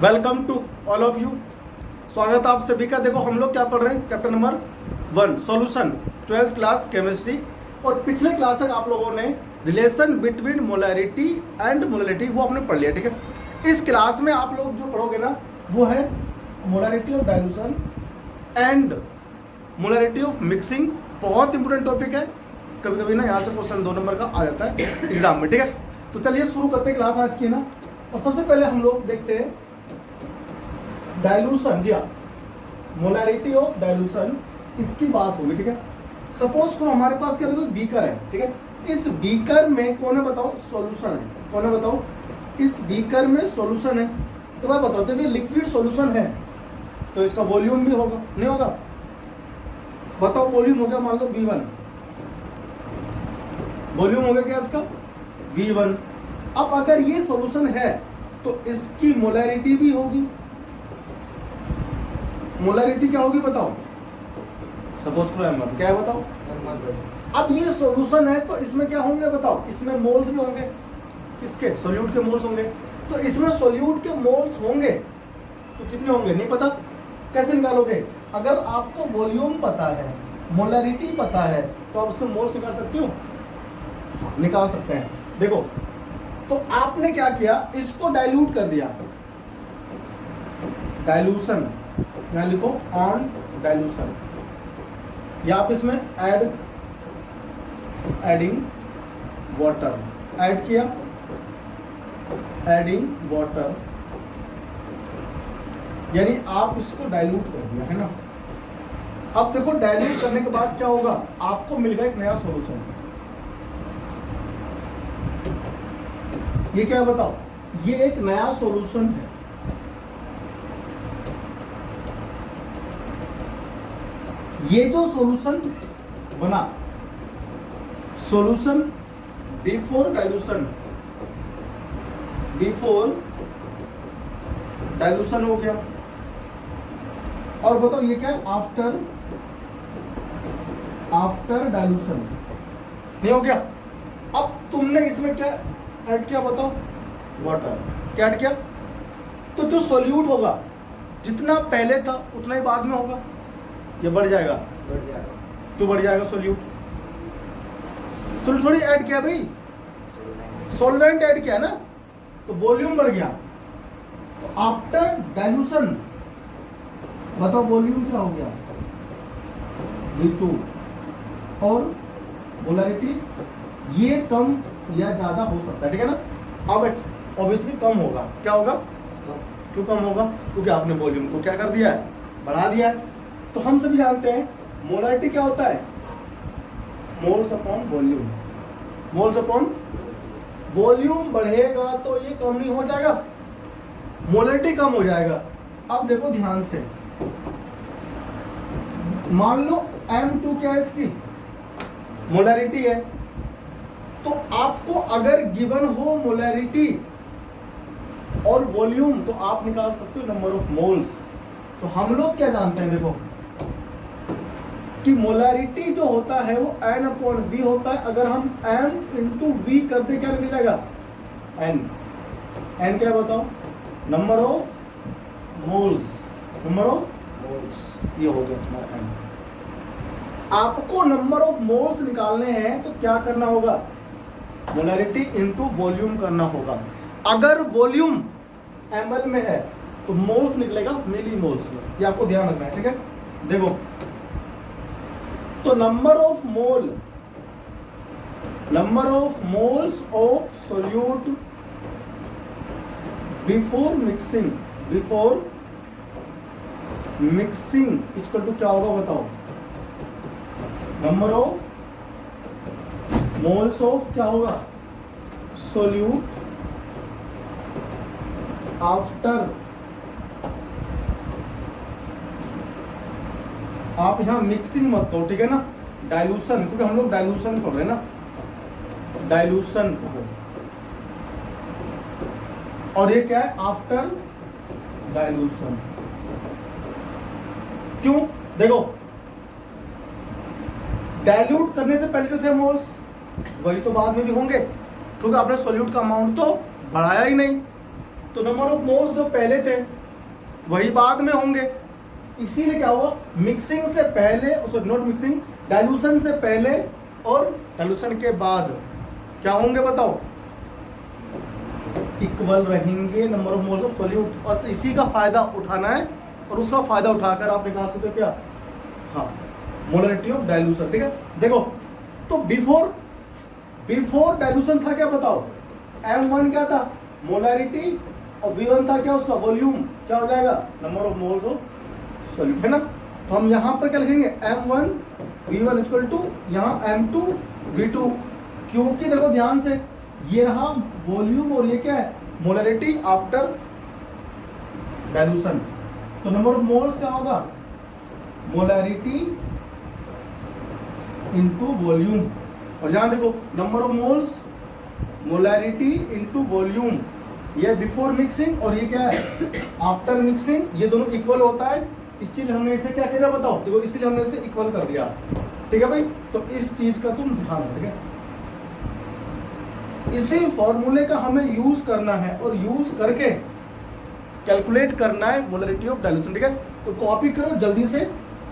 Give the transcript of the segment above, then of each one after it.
Welcome to all of you. स्वागत है आप सभी का। देखो हम लोग क्या पढ़ रहे हैं, chapter number 1 solution, 12th class chemistry. और पिछले क्लास तक आप लोगों ने relation between molarity and molality वो आपने पढ़ लिया, ठीक है। इस क्लास में आप लोग जो पढ़ोगे ना वो है molarity of dilution and molarity of mixing. बहुत इंपॉर्टेंट टॉपिक है, कभी कभी ना यहाँ से क्वेश्चन 2 नंबर का आ जाता है एग्जाम में, ठीक है। तो चलिए शुरू करते हैं क्लास आज की ना। और सबसे पहले हम लोग देखते हैं डाइल्यूशन, जी हाँ, मोलैरिटी ऑफ डाइल्यूशन, इसकी बात होगी, ठीक है। सपोज करो हमारे पास क्या देखो बीकर है, ठीक है। इस बीकर में कौन है बताओ, सॉल्यूशन है। कौन है बताओ, इस बीकर में सॉल्यूशन है। तो मैं बताओ जब ये लिक्विड सॉल्यूशन है तो इसका वॉल्यूम भी होगा, नहीं होगा? बताओ वॉल्यूम हो गया मान लो V1, वॉल्यूम हो गया क्या इसका V1। अब अगर ये सॉल्यूशन है तो इसकी मोलैरिटी भी होगी। मोलैरिटी क्या होगी बताओ, सपोज करो एम, क्या है बताओ। अब ये सॉल्यूशन है तो इसमें क्या होंगे बताओ, इसमें मोल्स भी होंगे। किसके? सोल्यूट के मोल्स होंगे। तो इसमें सोल्यूट के मोल्स होंगे तो कितने होंगे नहीं पता, कैसे निकालोगे? अगर आपको वॉल्यूम पता है, मोलैरिटी पता है तो आप उसके मोल्स निकाल सकते हो, निकाल सकते हैं। देखो तो आपने क्या किया, इसको डाइल्यूट कर दिया, डाइल्यूशन, यहाँ लिखो ऑन डाइल्यूशन, या आप इसमें एडिंग वाटर, ऐड किया, एडिंग वाटर, यानी आप इसको डाइल्यूट कर दिया है ना। अब देखो डाइल्यूट करने के बाद क्या होगा, आपको मिल गया एक नया सॉल्यूशन। ये क्या है बताओ, ये एक नया सॉल्यूशन है। ये जो सॉल्यूशन बना, solution before dilution, before dilution हो गया। और बताओ ये क्या है, आफ्टर डाइल्यूशन, नहीं हो गया? अब तुमने इसमें क्या ऐड किया बताओ, वाटर। क्या ऐड किया? तो जो सॉल्यूट होगा जितना पहले था उतना ही बाद में होगा, ये बढ़ जाएगा। क्यों बढ़ जाएगा? सोल्यूट थोड़ी ऐड किया भाई, सॉल्वेंट ऐड किया ना, तो वॉल्यूम बढ़ गया। तो आफ्टर डाइल्यूशन बताओ वॉल्यूम क्या हो गया, V2। और मोलैरिटी ये कम या ज्यादा हो सकता है, ठीक है ना। अब ऑब्वियसली कम होगा। क्या होगा? क्यों कम होगा? क्योंकि आपने वॉल्यूम को क्या कर दिया है, बढ़ा दिया है। तो हम सभी जानते हैं मोलैरिटी क्या होता है, moles upon volume. Moles upon volume बढ़ेगा तो ये कम नहीं हो जाएगा, मोलैरिटी कम हो जाएगा। अब देखो ध्यान से, मान लो M2 क्या है, इसकी मोलैरिटी है। तो आपको अगर गिवन हो मोलैरिटी और वॉल्यूम तो आप निकाल सकते हो नंबर ऑफ मोल्स। तो हम लोग क्या जानते हैं देखो कि मोलैरिटी जो होता है वो N/V होता है। अगर हम M/V कर दे क्या निकलेगा, N। N क्या बताओ, number of moles, number of moles, ये हो गया तुम्हारा N। आपको नंबर ऑफ मोल्स निकालने हैं तो क्या करना होगा, मोलैरिटी इनटू वॉल्यूम करना होगा। अगर वॉल्यूम ml में है तो मोल्स निकलेगा मिली मोल्स में, ये आपको ध्यान रखना है, ठीक है। देखो तो number of moles of solute before mixing equal to क्या होगा बताओ, नंबर ऑफ मोल्स ऑफ क्या होगा, सोल्यूट आफ्टर। आप यहां मिक्सिंग मत करो, ठीक है ना, डाइल्यूशन, क्योंकि हम लोग डाइल्यूशन पढ़ रहे हैं ना, डाइल्यूशन कहो। और ये क्या है, आफ्टर डाइल्यूशन। क्यों? देखो डाइल्यूट करने से पहले जो थे मोल्स वही तो बाद में भी होंगे, क्योंकि आपने सोल्यूट का अमाउंट तो बढ़ाया ही नहीं। तो नंबर ऑफ मोल्स जो पहले थे वही बाद में होंगे, इसीलिए क्या हुआ, मिक्सिंग से पहले, सॉरी नॉट मिक्सिंग, डाइल्यूशन से पहले और डाइल्यूशन के बाद क्या होंगे बताओ, इक्वल रहेंगे number of moles of solute. और इसी का फायदा उठाना है और उसका फायदा उठाकर आप निकाल सकते हो क्या, हाँ, मोलरिटी ऑफ डाइल्यूशन। ठीक है, देखो तो बिफोर डाइल्यूशन था क्या बताओ, M1 क्या था, मोलरिटी, और V1 था क्या उसका वॉल्यूम, क्या हो जाएगा, number of moles of solute, है ना। तो हम यहाँ पर क्या लिखेंगे, M1 V1 इक्वल टू यहाँ M2 V2, क्योंकि देखो ध्यान से ये रहा वॉल्यूम और ये क्या है, मोलरिटी आफ्टर डाइल्यूशन। तो नंबर ऑफ मोल्स क्या होगा, मोलरिटी इनटू वॉल्यूम, और यहां देखो number of moles molarity into volume, ये बिफोर मिक्सिंग और ये क्या है आफ्टर मिक्सिंग, ये दोनों इक्वल होता है, इसीलिए हमने इसे क्या किया बताओ, देखो इसीलिए हमने इसे इक्वल कर दिया। ठीक है भाई, तो इस चीज का तुम ध्यान रखो। ठीक है, इसी फॉर्मूले का हमें यूज करना है और यूज करके कैलकुलेट करना है मोलरिटी ऑफ डाइल्यूशन। ठीक है, तो कॉपी करो जल्दी से,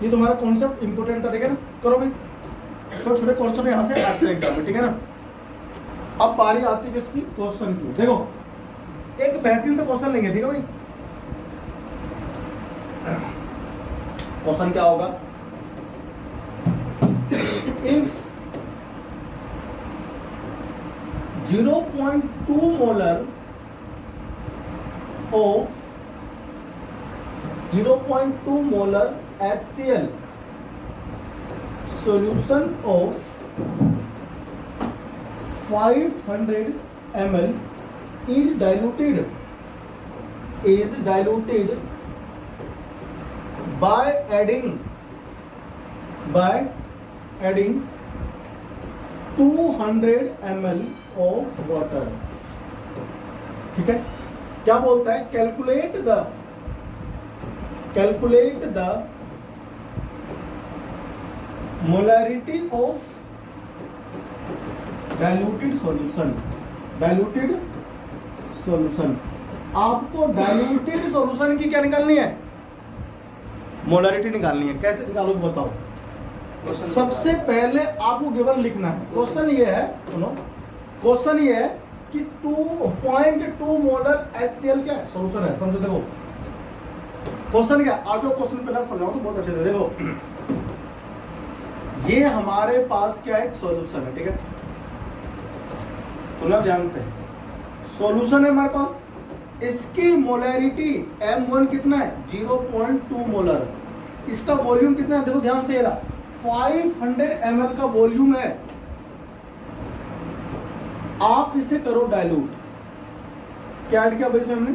ये तुम्हारा कॉन्सेप्ट इंपॉर्टेंट था। ठीक है ना, करो भाई, छोटे छोटे क्वेश्चन यहाँ से आते हैं एग्जाम में। ठीक है ना, अब बारी आती है किसकी, क्वेश्चन की। देखो एक बेहतरीन तो क्वेश्चन लेंगे। ठीक है भाई, क्वेश्चन क्या होगा, if 0.2 molar of 0.2 molar HCl solution of 500 ml is diluted by adding 200 ml of water. ठीक है, क्या बोलता है, calculate the molarity of diluted solution. आपको डाइल्यूटेड सॉल्यूशन की क्या निकालनी है, मोलरिटी निकालनी है। कैसे निकालोगे बताओ, सबसे पहले आपको गिवन लिखना है। क्वेश्चन ये है, सुनो, क्वेश्चन ये है कि 2.2 मोलर HCl क्या है, सॉल्यूशन है। समझो, देखो क्वेश्चन क्या, आज क्वेश्चन पहले समझाओ तो बहुत अच्छे से। देखो ये हमारे पास क्या है, सॉल्यूशन है। ठीक है, सुना ध्यान से, सॉल्यूशन है हमारे पास, इसकी मोलरिटी M1 कितना है, 0.2 मोलर, इसका वॉल्यूम कितना है, देखो ध्यान से, ये रहा 500 ml का वॉल्यूम है। आप इसे करो डाइल्यूट, क्या ऐड किया भाई इसमें हमने,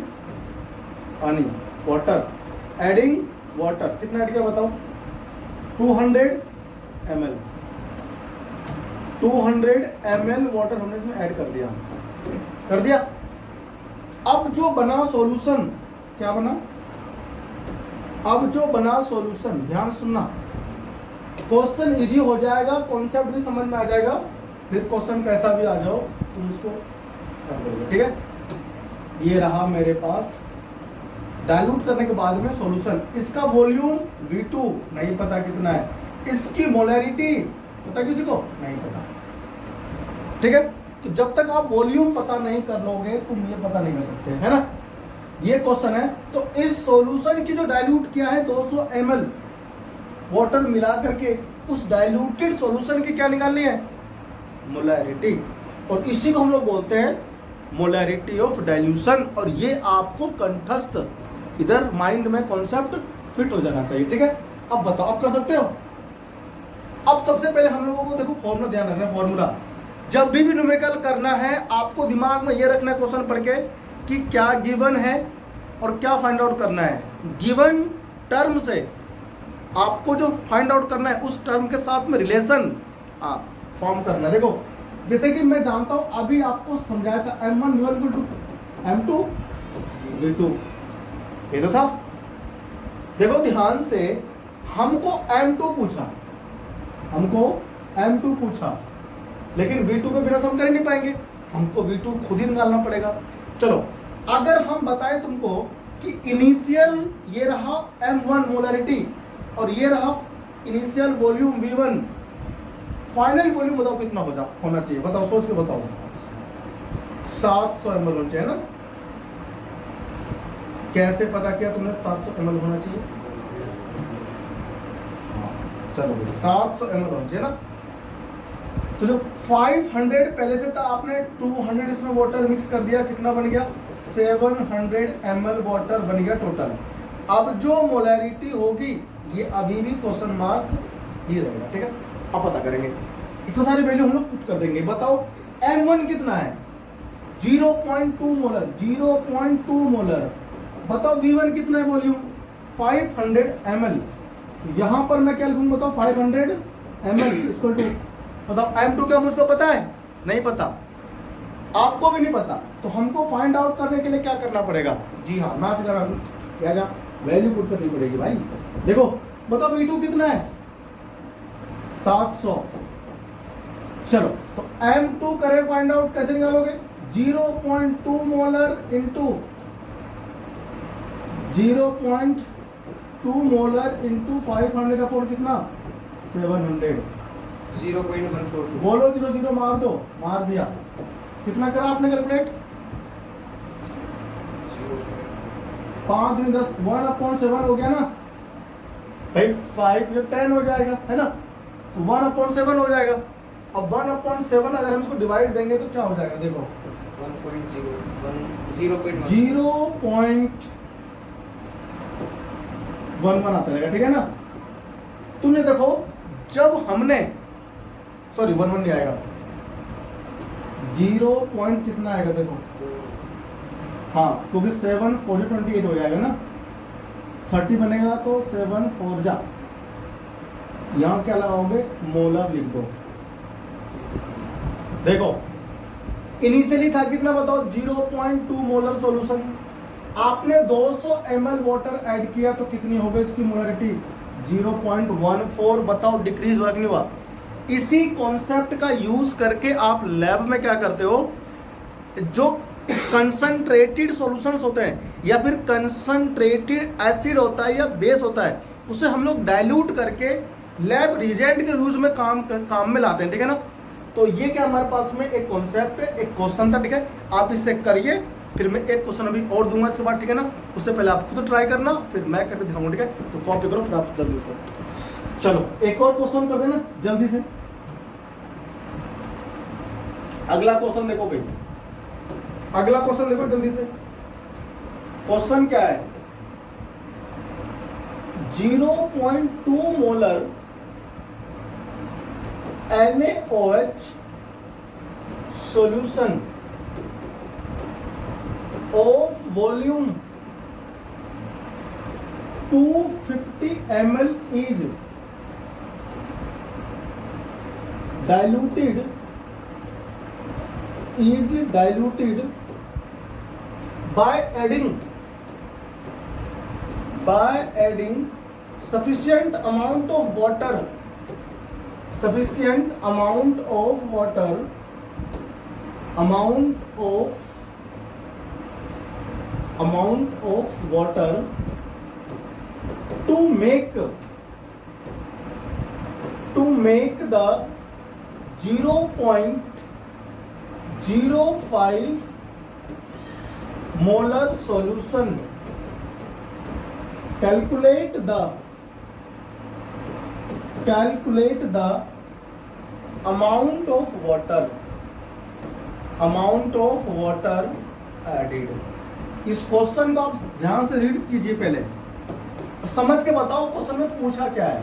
पानी, वाटर, एडिंग वाटर, कितना ऐड किया बताओ, 200 ml वाटर हमने इसमें ऐड कर दिया। अब जो बना सॉल्यूशन, क्या बना, अब जो बना सॉल्यूशन, ध्यान सुनना, क्वेश्चन इजी हो जाएगा, कॉन्सेप्ट भी समझ में आ जाएगा, फिर क्वेश्चन कैसा भी आ जाओ तुम उसको कर दोगे। ठीक है, ये रहा मेरे पास डाइल्यूट करने के बाद में सॉल्यूशन, इसका वॉल्यूम V2 नहीं पता कितना है, इसकी मोलरिटी पता किसी को नहीं पता। ठीक है, तो जब तक आप वॉल्यूम पता नहीं कर लोगे तुम ये पता नहीं कर सकते, है ना, ये क्वेश्चन है। तो इस सॉल्यूशन की जो डाइल्यूट किया है 200 ml वाटर मिला करके, उस डाइल्यूटेड सॉल्यूशन की क्या निकालनी है, मोलरिटी, और इसी को हम लोग बोलते हैं मोलरिटी ऑफ डाइल्यूशन। और ये आपको कंठस्थ इधर माइंड में कॉन्सेप्ट फिट हो जाना चाहिए। ठीक है, अब बताओ, आप कर सकते हो। अब सबसे पहले हम लोगों को देखो फॉर्मूला ध्यान रखना है। फॉर्मूला जब भी न्यूमेरिकल करना है आपको दिमाग में ये रखना है क्वेश्चन पढ़ के कि क्या गिवन है और क्या फाइंड आउट करना है। गिवन टर्म से आपको जो फाइंड आउट करना है उस टर्म के साथ में रिलेशन फॉर्म करना है। देखो जैसे कि मैं जानता हूं, अभी आपको समझाया था M1 V1 = M2 V2, ये तो था। देखो ध्यान से, हमको M2 पूछा, लेकिन V2 के बिना तो हम कर ही नहीं पाएंगे, हमको V2 खुद ही निकालना पड़ेगा। चलो अगर हम बताएं तुमको कि इनिशियल ये रहा M1 मोलैरिटी और ये रहा initial volume V1, final volume बताओ कितना होना चाहिए, बताओ सोच के बताओ। 700 ml होना चाहिए ना। कैसे पता किया तुमने 700 ml होना चाहिए? चलो भाई 700 ml होना चाहिए ना। तो जो 500 पहले से था, आपने 200 इसमें वाटर मिक्स कर दिया, कितना बन गया? 700 ml वाटर बन गया टोटल। अब जो मोलैरिटी होगी ये अभी भी क्वेश्चन मार्क ही रहेगा, ठीक है। अब पता करेंगे, इसमें सारी वैल्यू हम लोग पुट कर देंगे। बताओ M1 कितना है? 0.2 मोलर, 0.2 मोलर। बताओ V1 कितना है वॉल्यूम? 500 ml। यहां पर मैं क्या लिखूंगा बताओ? 500 ml इक्वल टू, बताओ M2 क्या मुझको पता है? नहीं पता, आपको भी नहीं पता। तो हमको फाइंड आउट करने के लिए क्या करना पड़ेगा? जी हाँ, नाच कर क्या वैल्यू पुट करनी पड़ेगी भाई। देखो बताओ V2 कितना है? 700। चलो तो M2 करें फाइंड आउट, कैसे निकालोगे? 0.2 molar into 0.2 molar into 500 upon कितना? 700। 0.142 बोलो 0 मार दो, मार दिया। कितना करा आपने कैलकुलेट? 5 दूनी 10, 1/7 हो गया ना भाई। 5 या 10 हो जाएगा, है ना। तो 1/7 हो जाएगा। अब 1/7 अगर हम इसको डिवाइड देंगे तो क्या हो जाएगा? देखो 0.11 आता रहेगा, ठीक है ना। तुमने देखो जब हमने, सॉरी 11 नहीं आएगा, 0 पॉइंट कितना आएगा देखो, हाँ क्योंकि 7 4 28 हो जाएगा ना। 30 बनेगा तो 7 4 जा, यहाँ क्या लगाओगे? मोलर लिख दो। देखो इनिशियली था कितना बताओ? 0.2 मोलर सॉल्यूशन। आपने 200 ml वाटर ऐड किया तो कितनी हो गई इसकी मोलरिटी? 0.14। बताओ डिक्रीज हुआ कि नहीं हुआ? इसी कॉन्सेप्ट का यूज करके आप लैब में क्या करते हो, जो कंसंट्रेटेड सॉल्यूशंस होते हैं या फिर कंसंट्रेटेड एसिड होता है या बेस होता है, उसे हम लोग डाइल्यूट करके लैब रिजेंट के यूज में काम में लाते हैं, ठीक है ना। तो ये क्या हमारे पास में एक कॉन्सेप्ट है, एक क्वेश्चन था, ठीक है। आप इसे करिए, फिर मैं एक क्वेश्चन अभी और दूंगा इसके बाद, ठीक है ना। उससे पहले आप खुद ट्राई करना, फिर मैं करके दिखाऊंगा, ठीक है। तो कॉपी करो फिर आप जल्दी से। चलो एक और क्वेश्चन कर देना जल्दी से। अगला क्वेश्चन देखो भाई, अगला क्वेश्चन देखो जल्दी से। क्वेश्चन क्या है? 0.2 molar NaOH solution of volume 250 ml is diluted by adding sufficient amount of water to make the 0.05 molar solution. Calculate the amount of water added. इस क्वेश्चन को आप ध्यान से रीड कीजिए, पहले समझ के बताओ क्वेश्चन में पूछा क्या है,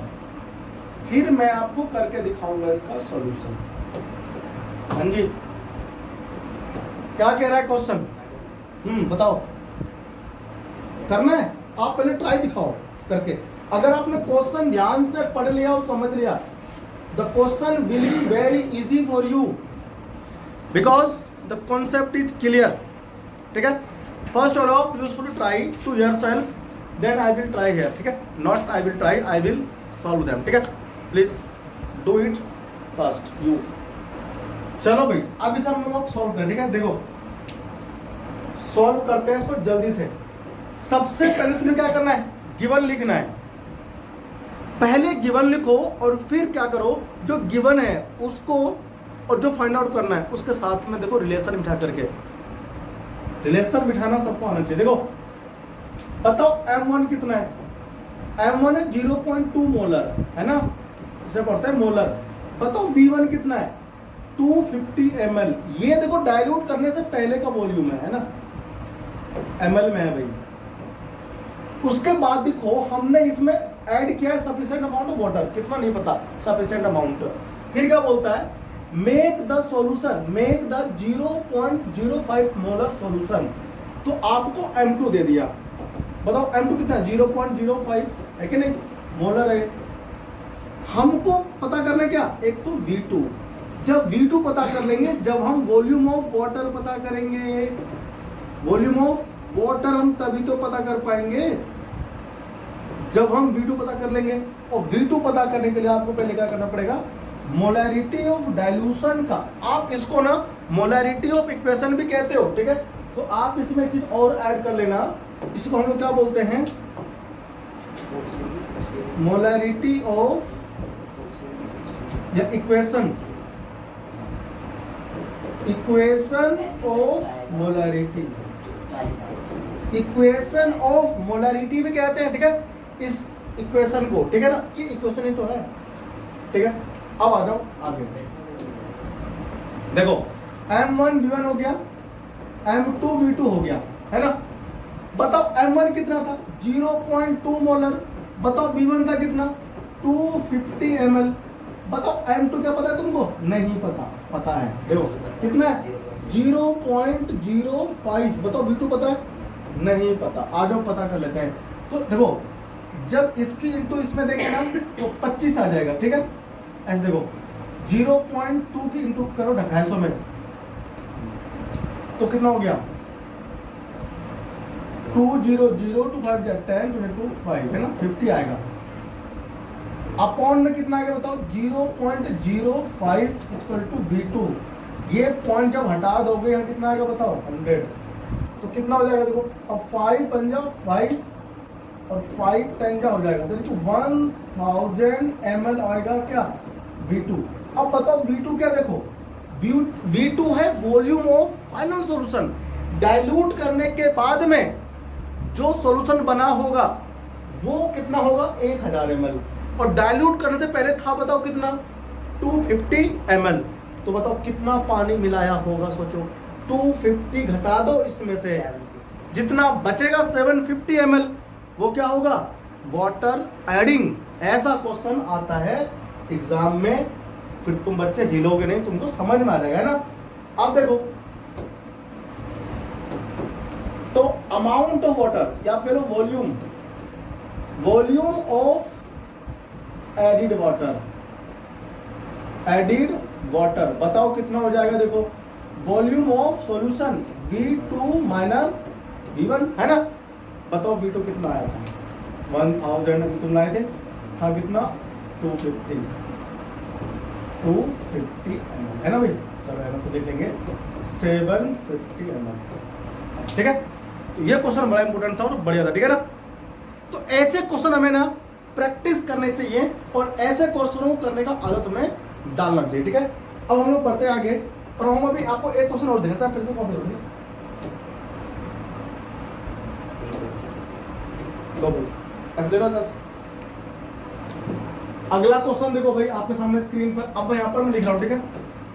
फिर मैं आपको करके दिखाऊंगा इसका सॉल्यूशन। हाँ जी, क्या कह रहा है क्वेश्चन? बताओ, करना है? आप पहले ट्राई दिखाओ करके। अगर आपने क्वेश्चन ध्यान से पढ़ लिया और समझ लिया, the question will be very easy for you because the concept is clear, ठीक है। First all of useful try to yourself, then I will try here, ठीक है। Not I will try, I will solve them, ठीक है। Please do it first you. चलो भाई अब इसे हम लोग सॉल्व करें, ठीक है। देखो सॉल्व करते हैं इसको जल्दी से। सबसे पहले तुम्हें क्या करना है, गिवन लिखना है। पहले गिवन लिखो और फिर क्या करो, जो गिवन है उसको और जो फाइंड आउट करना है उसके साथ में देखो रिलेशन बिठा करके, रिलेशन बिठाना सबको आना चाहिए। देखो बताओ M1 कितना है, M1 है 0.2 मोलर, है ना, इसे पढ़ते हैं मोलर। बताओ V1 कितना है, 250 ml। ये देखो डाइल्यूट करने से पहले का वॉल्यूम है ना, ml में है भाई। उसके बाद देखो हमने इसमें ऐड किया है सफिशिएंट अमाउंट ऑफ वाटर, कितना नहीं पता, सफिशिएंट अमाउंट। फिर क्या बोलता है, make the solution, make the 0.05 molar solution. तो आपको M2 दे दिया, बताओ M2 कितना है, 0.05 है कि नहीं, मोलर है। हमको पता करना है क्या, एक तो V2। जब V2 पता कर लेंगे, जब हम वॉल्यूम ऑफ वाटर पता करेंगे, वॉल्यूम ऑफ वाटर हम तभी तो पता कर पाएंगे जब हम V2 पता कर लेंगे। और V2 पता करने के लिए आपको पहले क्या करना पड़ेगा, मोलैरिटी ऑफ डाइल्यूशन का, आप इसको ना मोलैरिटी ऑफ इक्वेशन भी कहते हो, ठीक है। तो आप इसमें एक चीज और ऐड कर लेना, इसको हम लोग क्या बोलते हैं, मोलैरिटी ऑफ या equation, equation of molarity, equation of molarity भी कहते हैं, ठीक है, इस इक्वेशन को, ठीक है ना, कि इक्वेशन ही तो है, ठीक है। अब आ जाओ आगे, देखो M1 V1 हो गया, M2 V2 हो गया, है ना। बताओ M1 कितना था, 0.2 मोलर। बताओ V1 था कितना, 250 ml। बताओ M2 क्या पता है तुमको, नहीं पता, पता है, देखो कितना है, 0.05। बताओ V2 पता है, नहीं पता। आ जाओ पता कर लेते हैं। तो देखो जब इसकी इंटू इसमें देंगे ना तो 25 आ जाएगा, ठीक है। ऐसे देखो 0.2 की इंटू करो 250 में तो कितना हो गया, 20025 10 22 5, है ना, 50 आएगा। अपॉन में कितना आ गया बताओ, 0.05 इक्वल टू V2। ये पॉइंट जब हटा दोगे यहाँ कितना आएगा बताओ, 100। तो कितना हो जाएगा देखो, अब 5 बन जाओ 5 और 5 10 का हो जाएगा, तो देखो 1000 ml आएगा क्या, V2। अब बताओ V2 क्या, देखो V2 है volume of final solution. Dilute करने के बाद में जो सॉल्यूशन बना होगा वो कितना होगा, 1000 ml। और डाइल्यूट करने से पहले था बताओ कितना, 250 ml। तो बताओ कितना पानी मिलाया होगा, सोचो। 250 घटा दो इसमें से, जितना बचेगा 750 ml वो क्या होगा, वाटर एडिंग। ऐसा क्वेश्चन आता है एग्जाम में, फिर तुम बच्चे हिलोगे नहीं, तुमको समझ में आ जाएगा, है ना। अब देखो तो अमाउंट ऑफ वाटर या कह low volume, volume of added water, added water बताओ कितना हो जाएगा। देखो volume of solution V2 minus V1, है ना। बताओ V2 कितना आया था, 1000 अभी तुम लाए थे, था कितना 250 ml, है ना भाई। चलो है ना, तो देख लेंगे 750 ml, ठीक है। तो ये क्वेश्चन बड़ा इंपॉर्टेंट था और बढ़िया था, ठीक है ना। तो ऐसे क्वेश्चन हमें ना प्रैक्टिस करने चाहिए और ऐसे क्वेश्चनों को करने का आदत हमें डालना चाहिए, ठीक है। अब हम लोग पढ़ते हैं आगे, और हम अभी आपको एक क्वेश्चन और देना चाहे, फिर से कॉपी होगी अगला क्वेश्चन देखो भाई आपके सामने स्क्रीन पर, अब मैं यहाँ पर मैं लिख रहा हूँ, ठीक है।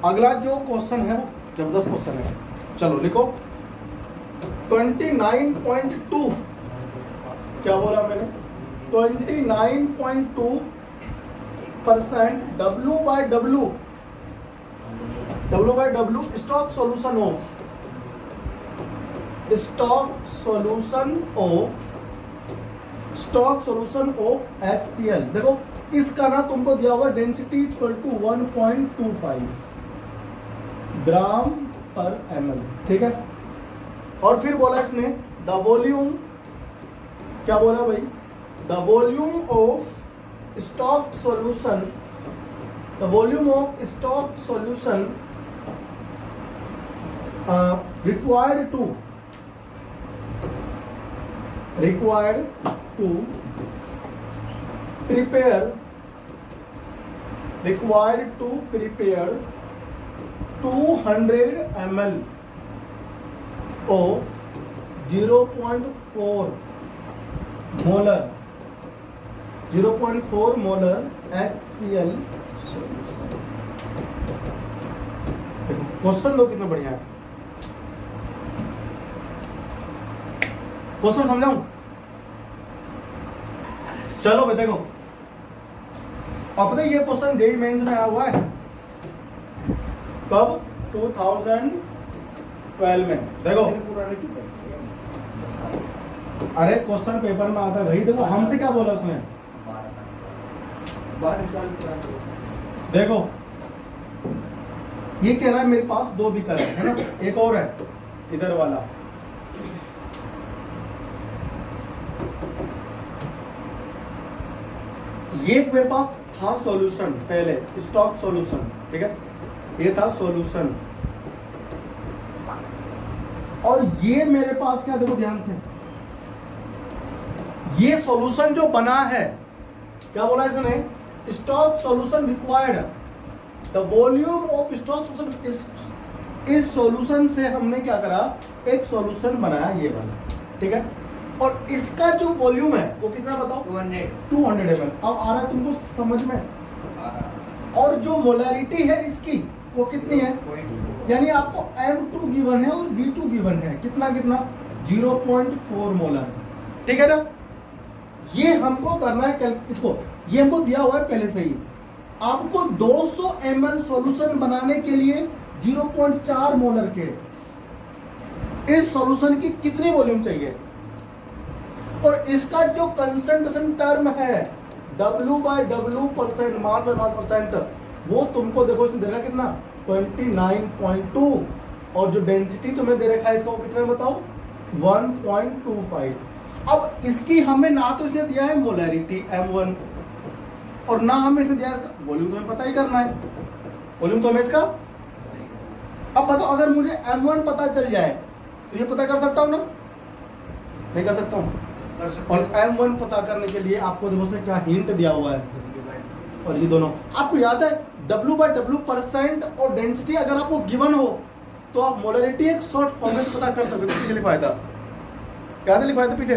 अगला जो क्वेश्चन है वो जबरदस्त क्वेश्चन है, चलो लिखो 29.2। क्या बोला मैंने, 29.2% W by W stock solution of HCl। देखो इसका ना तुमको दिया हुआ डेंसिटी इक्वल टू 1.25 ग्राम पर ml, ठीक है। और फिर बोला इसने द वॉल्यूम, क्या बोला भाई, the volume of stock solution, the volume of stock solution required to required to prepare 200 ml of 0.4 molar HCl solution। देखो क्वेश्चन दो कितना बढ़िया है, क्वेश्चन समझाऊं? चलो भाई देखो, अपने ये क्वेश्चन जेईई मेंस में आया हुआ है कब? 2012 में। देखो अरे क्वेश्चन पेपर में आता है भाई, देखो हमसे क्या बोला उसने, 12 साल पुराना। देखो ये कह रहा है मेरे पास दो विकल्प है ना, एक और है इधर वाला, ये मेरे पास था सॉल्यूशन, पहले स्टॉक सॉल्यूशन, ठीक है, ये था सॉल्यूशन, और ये मेरे पास क्या, देखो ध्यान से, ये सॉल्यूशन जो बना है, क्या बोला इसने, stock solution required, the volume of stock solution. इस सॉल्यूशन से हमने क्या करा, एक सॉल्यूशन बनाया ये वाला, ठीक है, और इसका जो वॉल्यूम है वो कितना बताओ, 200 ml। अब आ रहा है तुमको समझ में, और जो मोलैरिटी है इसकी वो कितनी है, यानी आपको M2 गिवन है और V2 गिवन है, कितना कितना 0.4 मोलर, ठीक है ना। ये हमको करना है, इसको ये हमको दिया हुआ है पहले से ही, आपको 200 ml सॉल्यूशन बनाने के लिए 0.4 मोलर के इस सॉल्यूशन की कितनी वॉल्यूम चाहिए, और इसका जो कंसंट्रेशन टर्म है W/W%, mass by mass percent, वो तुमको देखो इसमें दे रखा कितना 29.2, और जो डेंसिटी तुम्हें दे रखा है इसका वो कितना बताओ 1.25। अब इसकी हमें ना तो इसने दिया है मोलैरिटी M1, और ना हमें इसे दिया है इसका वॉल्यूम, तुम्हें पता ही करना है वॉल्यूम तो हमें इसका। अब बताओ अगर मुझे M1 पता चल जाए तो ये पता कर सकता हूँ ना, नहीं कर सकता हूँ, और M1 पता करने के लिए आपको देखो उसने क्या हिंट दिया हुआ है, और ये दोनों आपको याद है W/W% और डेंसिटी अगर आपको गिवन हो तो आप मोलैरिटी एक शॉर्ट फॉर्म में पता कर सकते हो, पीछे लिखवाया था, याद है लिखवाया था पीछे,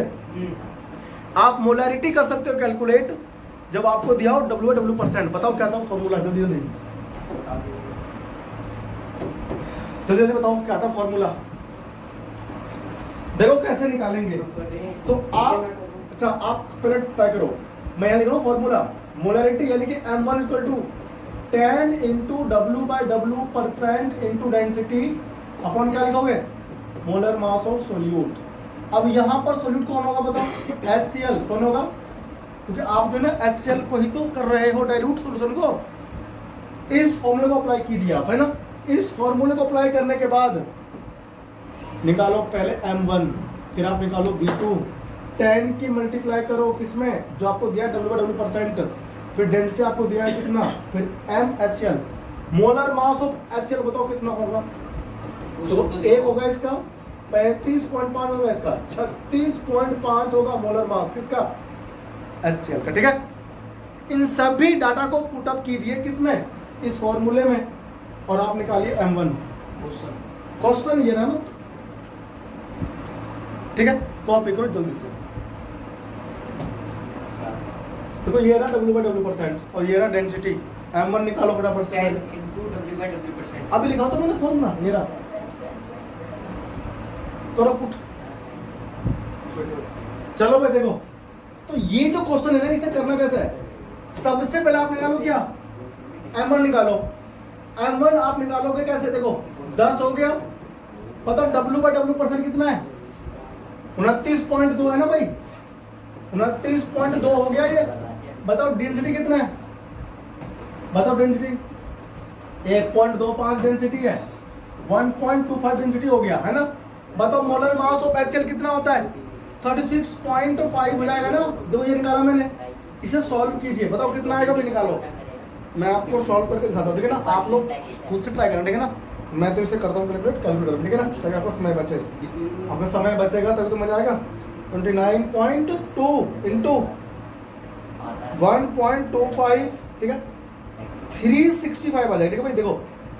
आप मोलैरिटी कर सकते हो कैलकुलेट जब आपको दिया हो W/W%। बताओ क्या था फॉर्मूला, जल्दी जल्दी जल्दी जल्दी बताओ क्या था फॉर्मूला, देखो कैसे निकालेंगे। तो आप अच्छा आप पहले ट्राई करो, मैं यहाँ लिख रहा हूँ फॉर्मूला, मोलैरिटी यानी कि M1 equal to 10 into W/W% into density upon क्या लिखोगे, मोलर मास ऑफ सोल्यूट। अब यहाँ पर सोल्यूट कौन होगा बताओ, HCl कौन होगा, क्योंकि आप जो है ना HCl को ही तो कर रहे हो डाइल्यूट सॉल्यूशन को। इस फॉर्मूले को अप्लाई कीजिए आप, है ना, इस फॉर्मूले को अप्लाई करने के बाद निकालो पहले M1, फिर आप निकालो V2, 10 की मल्टीप्लाई करो किसमें, जो आपको दिया W/W%, फिर डेंसिटी आपको दिया है कितना, फिर MHCl, molar mass of HCl बताओ कितना होगा, तो एक होगा इसका 35.5 होगा, इसका 36.5 होगा मोलर मास किसका, HCl का, ठीक है। इन सभी डाटा को पुट अप कीजिए किसमें, इस फॉर्मूले में, और आप निकालिए M1। क्वेश्चन ये रहा ना, ठीक है, तो आप करो जल्दी से, देखो ये रहा W/W% और ये रहा डेंसिटी, M1 निकालो फटाफट से, 10 into W/W%। अभी लिखा तो मैंने फॉर्मूला, ये रहा, करो पुट। चलो भाई देखो, तो ये जो क्वेश्चन है ना, इसे करना कैसे है, सबसे पहले आप निकालो क्या, M1 निकालो, M1 आप निकालोगे कैसे, देखो 10 हो गया, बताओ W/W% कितना है, 29.2 है ना भाई, 29.2 हो गया ये, बताओ डेंसिटी कितना है, बताओ डेंसिटी 1.25 डेंसिटी है, 1.25 डेंसिटी हो गया, है ना। बताओ मोलर मास ऑफ HCl कितना होता है, 36.5 हो जाएगा ना, दो ये निकाला मैंने, इसे सॉल्व कीजिए, बताओ कितना आएगा, भी निकालो, मैं आपको सॉल्व करके दिखाता हूँ, ठीक है ना, आप लोग खुद से ट्राई करना, ठीक है ना, मैं तो इसे करता हूँ कैलकुलेटर, ठीक है ना, ताकि आपको समय बचे, आपका समय बचेगा तभी तो मजा आएगा। 29.2 इंटू 1.25, ठीक है, 365 आ जाएगा। ठीक है भाई, देखो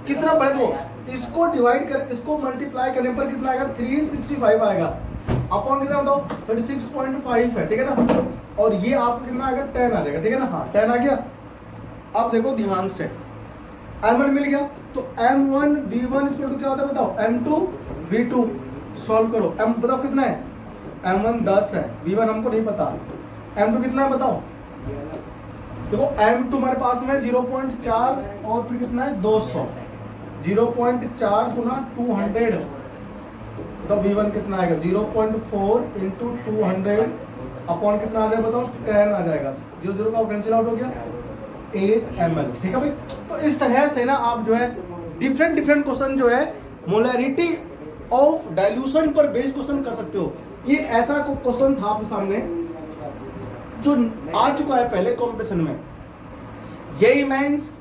कितना बड़ा, देखो इसको डिवाइड कर, इसको मल्टीप्लाई करने पर कितना आएगा, 365 आएगा। अपॉन कितना बताओ, 36.5 है, ठीक है ना, और ये आपको कितना आएगा, 10 आ जाएगा, ठीक है ना, हाँ 10 आ गया। अब देखो ध्यान से, M1 मिल गया, तो M1 V1 इक्वल टू क्या होता है बताओ, M2 V2, सॉल्व करो। M बताओ कितना है, M1 10 है, V1 हमको नहीं पता, M2 कितना है बताओ। देखो M2 हमारे पास में 0.4 और फिर कितना है 200, 0.4 गुना 200, बताओ V1 कितना आएगा, 0.4 इंटू 200 अपॉन कितना आ जाएगा बताओ, 10 आ जाएगा, 0 का कैंसिल आउट हो गया, 8 ml। ठीक है भाई, तो इस तरह से ना आप जो है डिफरेंट क्वेश्चन जो है मोलैरिटी ऑफ डाइल्यूशन पर बेस्ड क्वेश्चन कर सकते हो। ये एक ऐसा क्वेश्चन था आपके सामने जो आ चुका है पहले कंपटीशन में, जेईई मेंस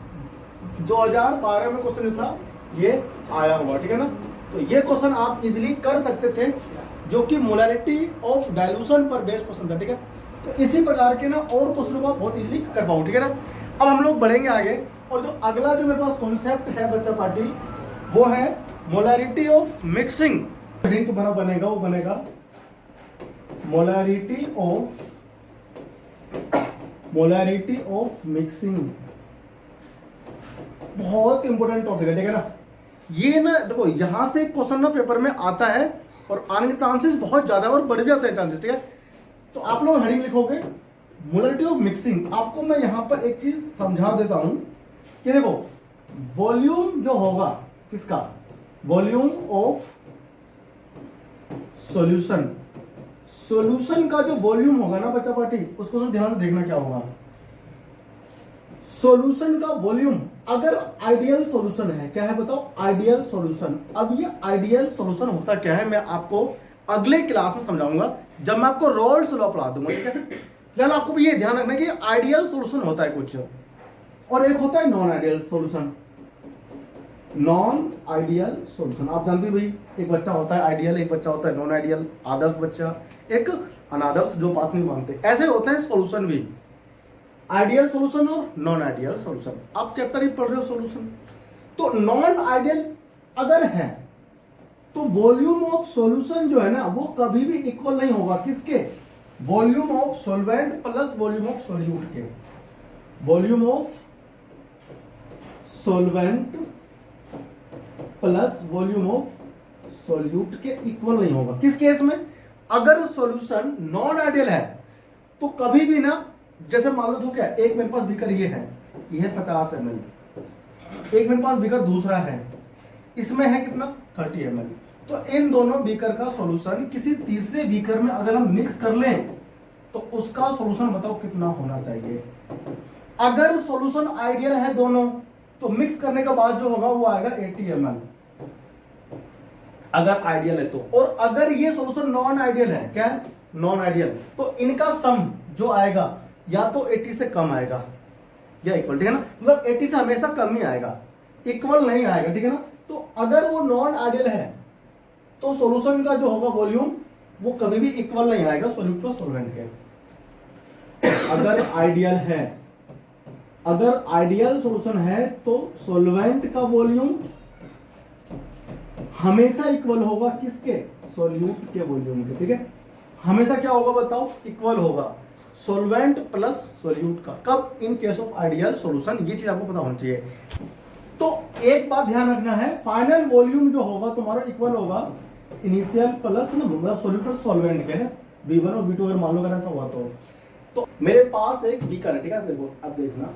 2012 में क्वेश्चन था, ये आया हुआ, ठीक है ना। तो ये क्वेश्चन आप इजीली कर सकते थे, जो कि मोलैरिटी ऑफ डाइल्यूशन पर बेस्ड क्वेश्चन था, ठीक है। तो इसी प्रकार के ना और क्वेश्चन को आप बहुत इजीली कर पाओ, ठीक है ना। अब हम लोग बढ़ेंगे आगे, और जो अगला जो मेरे पास कॉन्सेप्ट है बच्चा पार्टी, वो है मोलैरिटी ऑफ मिक्सिंग। ड्रिंक बनेगा, वो बनेगा मोलैरिटी ऑफ मिक्सिंग। बहुत इंपॉर्टेंट टॉपिक है, ठीक है ना। ये ना देखो, यहां से क्वेश्चन ना पेपर में आता है और आने के चांसेस बहुत ज्यादा और बढ़ जाते हैं चांसेस, ठीक है। तो आप लोग हेडिंग लिखोगे मोलैरिटी ऑफ मिक्सिंग। आपको मैं यहां पर एक चीज समझा देता हूं कि देखो, वॉल्यूम जो होगा किसका, वॉल्यूम ऑफ सॉल्यूशन, सॉल्यूशन का जो वॉल्यूम होगा ना बच्चा पार्टी, उसको तो ध्यान से देखना क्या होगा। सॉल्यूशन का वॉल्यूम अगर आइडियल सॉल्यूशन है, क्या है बताओ, आइडियल सॉल्यूशन। अब ये आइडियल सॉल्यूशन होता क्या है, मैं आपको अगले क्लास में समझाऊंगा, जब मैं आपको रोल्स लॉ पढ़ा दूंगा, ठीक है। फिलहाल आपको भी ये ध्यान रखना है कि आइडियल सॉल्यूशन होता है कुछ, और एक होता है non ideal solution. Non ideal solution आप जानते हो भाई, एक बच्चा होता है आइडियल, एक बच्चा होता है नॉन आइडियल, आदर्श बच्चा, एक अनादर्श जो बात नहीं मानते। ऐसे होते हैं सॉल्यूशन भी, आइडियल सॉल्यूशन और नॉन आइडियल सॉल्यूशन। आप चैप्टर ही पढ़ रहे हो सॉल्यूशन। तो नॉन आइडियल अगर है तो वॉल्यूम ऑफ सॉल्यूशन जो है ना, वो कभी भी इक्वल नहीं होगा किसके, volume of solvent plus volume of solute के। Volume of solvent plus volume of solute के इक्वल नहीं होगा। किस केस में, अगर सॉल्यूशन नॉन आइडियल है तो कभी भी ना, जैसे मान लो तो क्या, एक मेरे पास बीकर ये है 50 ml, एक मेरे पास बीकर दूसरा है, इसमें है कितना 30 ml। तो इन दोनों बीकर का सॉल्यूशन किसी तीसरे बीकर में अगर हम मिक्स कर लें तो उसका सॉल्यूशन बताओ कितना होना चाहिए। अगर सॉल्यूशन आइडियल है दोनों, तो मिक्स करने के बाद जो होगा वो आएगा 80 ml, अगर आइडियल है तो। और अगर ये सॉल्यूशन नॉन आइडियल है, क्या है नॉन आइडियल, तो इनका सम जो आएगा या तो 80 से कम आएगा या इक्वल, ठीक है ना। मतलब 80 से हमेशा कम ही आएगा, इक्वल नहीं आएगा, ठीक है ना। तो अगर वो नॉन आइडियल है तो सॉल्यूशन का जो होगा वॉल्यूम वो कभी भी इक्वल नहीं आएगा सॉल्यूट प्लस सॉल्वेंट के। अगर आइडियल है, अगर आइडियल सॉल्यूशन है तो सॉल्वेंट का वॉल्यूम हमेशा इक्वल होगा किसके, सॉल्यूट के वॉल्यूम के, ठीक है। हमेशा क्या होगा बताओ, इक्वल होगा सॉल्वेंट प्लस सॉल्यूट का। कब, in case of ideal solution. ये चीज आपको पता होना चाहिए। तो एक बात ध्यान रखना है, फाइनल वॉल्यूम जो होगा तुम्हारा इक्वल होगा इनिशियल प्लस ना, मतलब सॉल्यूट प्लस सॉल्वेंट के ना, V1 और V2 अगर मान लो अगर ऐसा हुआ तो मेरे पास एक बीकर है, ठीक है। देखो अब देखना,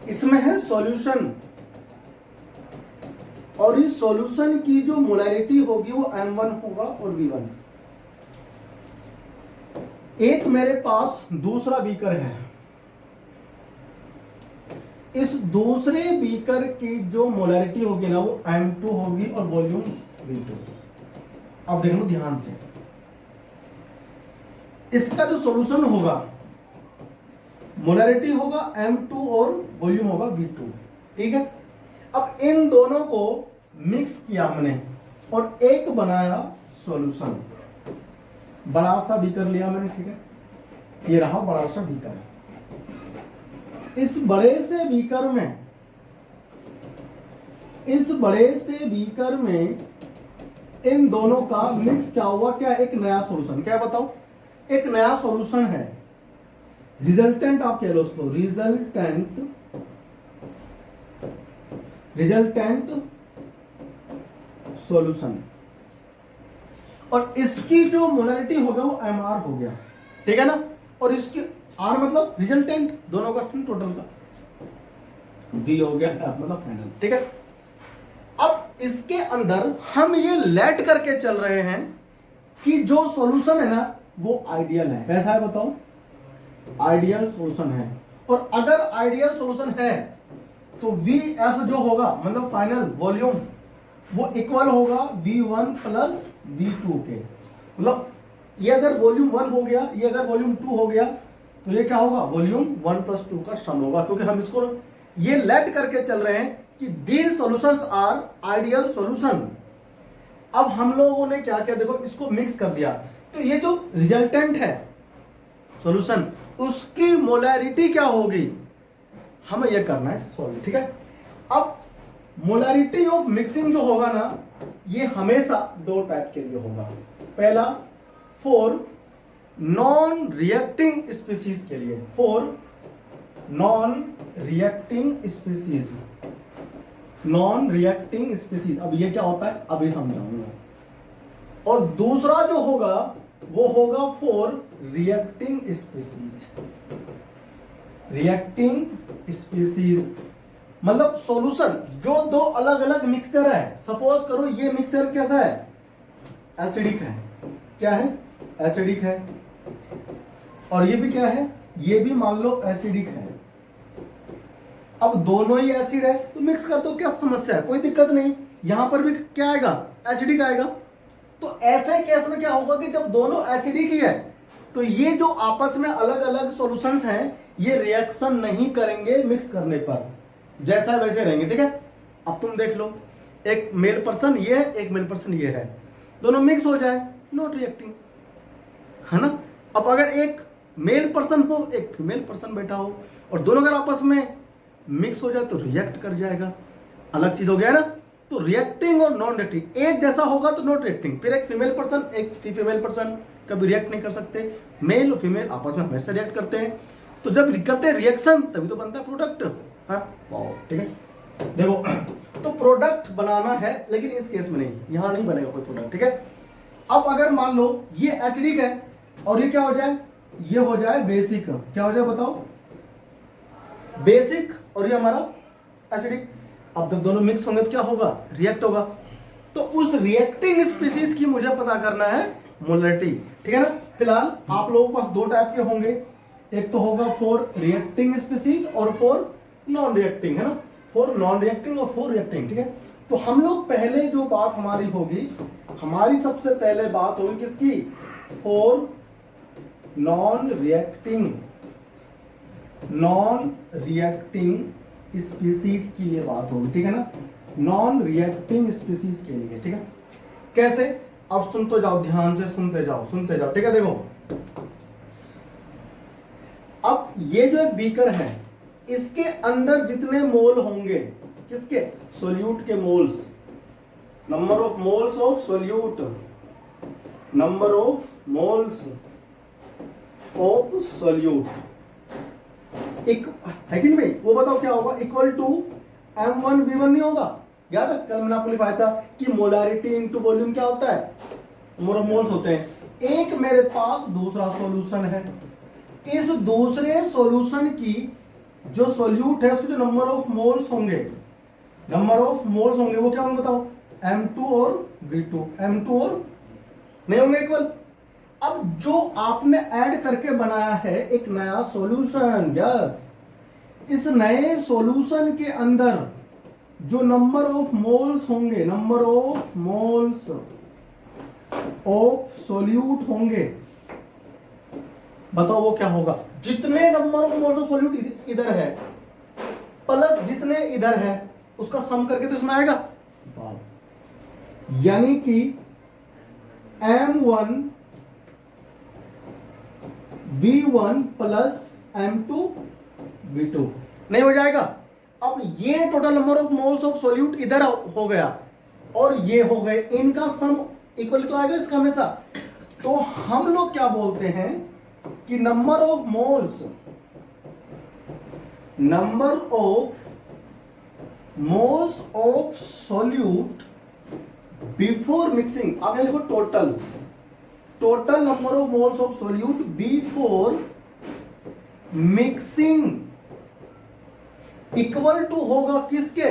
इसमें है सॉल्यूशन, और इस सॉल्यूशन की जो मोलैरिटी होगी वो M1 होगा और V1। एक मेरे पास दूसरा बीकर है, इस दूसरे बीकर की जो मोलैरिटी होगी ना वो M2 होगी और वॉल्यूम V2। अब देखो ध्यान से, इसका जो सॉल्यूशन होगा मोलैरिटी होगा M2 और वॉल्यूम होगा V2, ठीक है। अब इन दोनों को मिक्स किया हमने और एक बनाया सॉल्यूशन। बड़ा सा बीकर लिया मैंने, ठीक है, ये रहा बड़ा सा बीकर। इस बड़े से बीकर में इन दोनों का मिक्स क्या हुआ, क्या एक नया सॉल्यूशन, क्या बताओ, एक नया सॉल्यूशन है, रिजल्टेंट आप कह लो उसको, रिजल्टेंट सॉल्यूशन। और इसकी जो मोलरिटी हो गया वो MR हो गया, ठीक है ना, और इसकी R मतलब रिजल्टेंट, दोनों का टोटल का, V हो गया F मतलब फाइनल, ठीक है। अब इसके अंदर हम ये लेट करके चल रहे हैं कि जो सॉल्यूशन है ना वो आइडियल है। कैसा है बताओ, आइडियल सॉल्यूशन है। और अगर आइडियल सॉल्यूशन है तो VF जो होगा मतलब फाइनल वॉल्यूम वो इक्वल होगा V1 प्लस V2 के। मतलब ये अगर वॉल्यूम 1 हो गया, ये अगर वॉल्यूम 2 हो गया, तो ये क्या होगा, वॉल्यूम 1 प्लस 2 का सम होगा, क्योंकि हम इसको ये लेट करके चल रहे हैं कि these solutions are ideal solution. अब हम लोगों ने क्या किया, देखो इसको मिक्स कर दिया, तो ये जो रिजल्टेंट है सॉल्यूशन उसकी मोलैरिटी क्या होगी, हमें ये करना है सॉल्व, ठीक है। अब मोलैरिटी ऑफ मिक्सिंग जो होगा ना ये हमेशा दो टाइप के लिए होगा। पहला फॉर नॉन रिएक्टिंग स्पीसीज के लिए, for non reacting species, non reacting species. अब ये क्या होता है अभी समझाऊंगा। और दूसरा जो होगा वो होगा for reacting species, reacting species मतलब सॉल्यूशन जो दो अलग अलग मिक्सचर है। सपोज करो ये मिक्सचर कैसा है, एसिडिक है, क्या है, एसिडिक है, और ये भी क्या है, ये भी मान लो एसिडिक है। अब दोनों ही एसिड है तो मिक्स कर दो, क्या समस्या है, कोई दिक्कत नहीं। यहां पर भी क्या आएगा, एसिडिक आएगा। तो ऐसे केस में क्या होगा कि जब दोनों एसिडिक ही है तो ये जो आपस में अलग अलग सॉल्यूशंस हैं ये रिएक्शन नहीं करेंगे मिक्स करने पर, जैसा वैसे रहेंगे, ठीक है। अब तुम देख लो, एक मेल पर्सन ये है, एक मेल पर्सन ये है, दोनों मिक्स हो जाए, नॉट रिएक्टिंग, है ना। अब अगर एक मेल पर्सन हो, एक फीमेल पर्सन बैठा हो, और दोनों अगर आपस में मिक्स हो जाए तो रिएक्ट कर जाएगा, अलग चीज हो गया ना। तो रिएक्टिंग और नॉन रिएक्टिंग एक जैसा होगा तो नॉट रिएक्टिंग। फिर एक फीमेल पर्सन एक फीमेल पर्सन कभी रिएक्ट नहीं कर सकते, मेल और फीमेल आपस में हमेशा रिएक्ट करते हैं। तो जब करते हैं रिएक्शन तभी तो बनता है प्रोडक्ट, हाँ, ठीक है। देखो तो प्रोडक्ट बनाना है, लेकिन इस केस में नहीं, यहां नहीं बनेगा कोई प्रोडक्ट, ठीक है। अब अगर मान लो ये एसिडिक है और ये क्या हो जाए, ये हो जाए बेसिक, क्या हो जाए बताओ, बेसिक, और ये हमारा एसिडिक। अब जब दोनों मिक्स होंगे तो क्या होगा, रिएक्ट होगा। तो उस रिएक्टिंग स्पीसीज की मुझे पता करना है मोलरिटी, ठीक है ना। फिलहाल आप लोगों के पास दो टाइप के होंगे, एक तो होगा फॉर रिएक्टिंग स्पीसीज और फॉर नॉन रिएक्टिंग, है ना, फॉर नॉन रिएक्टिंग और फॉर रिएक्टिंग, ठीक है। तो हम लोग पहले जो बात हमारी होगी, हमारी सबसे पहले बात होगी किसकी, फॉर नॉन रिएक्टिंग स्पीसीज की ये बात होगी, ठीक है ना, नॉन रिएक्टिंग स्पीसीज के लिए, ठीक है। कैसे, अब सुन तो जाओ, ध्यान से सुनते जाओ, ठीक है। देखो अब ये जो एक बीकर है इसके अंदर जितने मोल होंगे, किसके, सोल्यूट के moles, number of moles of solute, number of moles of solute एक है कि नहीं भाई, वो बताओ क्या होगा, इक्वल टू M1V1 नहीं होगा। याद है कल मैंने आपको लिखवाया था कि मोलारिटी इनटू वॉल्यूम क्या होता है, नंबर ऑफ मोल्स होते हैं। एक मेरे पास दूसरा सॉल्यूशन है, इस दूसरे सॉल्यूशन की जो सोल्यूट है उसके जो नंबर ऑफ मोल्स होंगे, वो क्या होंगे बताओ, M2 और V2, M2 और नहीं होंगे इक्वल। अब जो आपने ऐड करके बनाया है एक नया सॉल्यूशन, यस, इस नए सॉल्यूशन के अंदर जो नंबर ऑफ मोल्स होंगे, number of moles of solute होंगे, बताओ वो क्या होगा, जितने number of moles of solute इधर है प्लस जितने इधर है उसका सम करके तो इसमें आएगा। यानी कि M1 V1 plus M2 V2 नहीं हो जाएगा। अब ये total number of moles of solute इधर हो गया और ये हो गए, इनका सम इक्वल तो आएगा इसका हमेशा। तो हम लोग क्या बोलते हैं कि number of moles of solute before mixing, आप यहां लिखो total number of moles of solute before mixing equal to होगा किसके,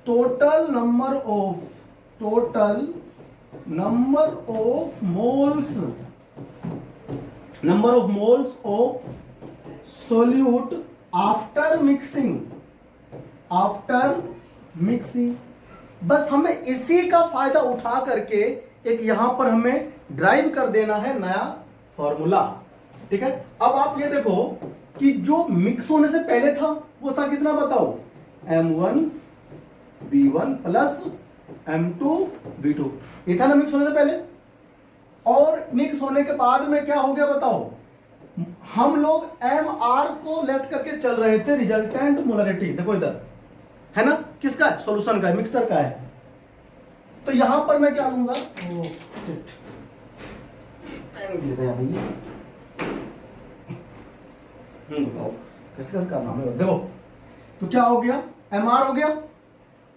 total number of moles of solute after mixing. बस हमें इसी का फायदा उठा करके एक यहां पर हमें ड्राइव कर देना है नया फॉर्मूला। ठीक है, अब आप ये देखो कि जो मिक्स होने से पहले था वो था कितना बताओ, M1 V1 plus M2 V2, ये था ना मिक्स होने से पहले। और मिक्स होने के बाद में क्या हो गया बताओ, हम लोग MR को लेट करके चल रहे थे, रिजल्टेंट मोलरिटी देखो इधर है ना, किसका है, सॉल्यूशन का है, मिक्सर का है। तो यहां पर मैं क्या लूंगा, बताओ कैसे कैसे करना है, देखो तो क्या हो गया, MR हो गया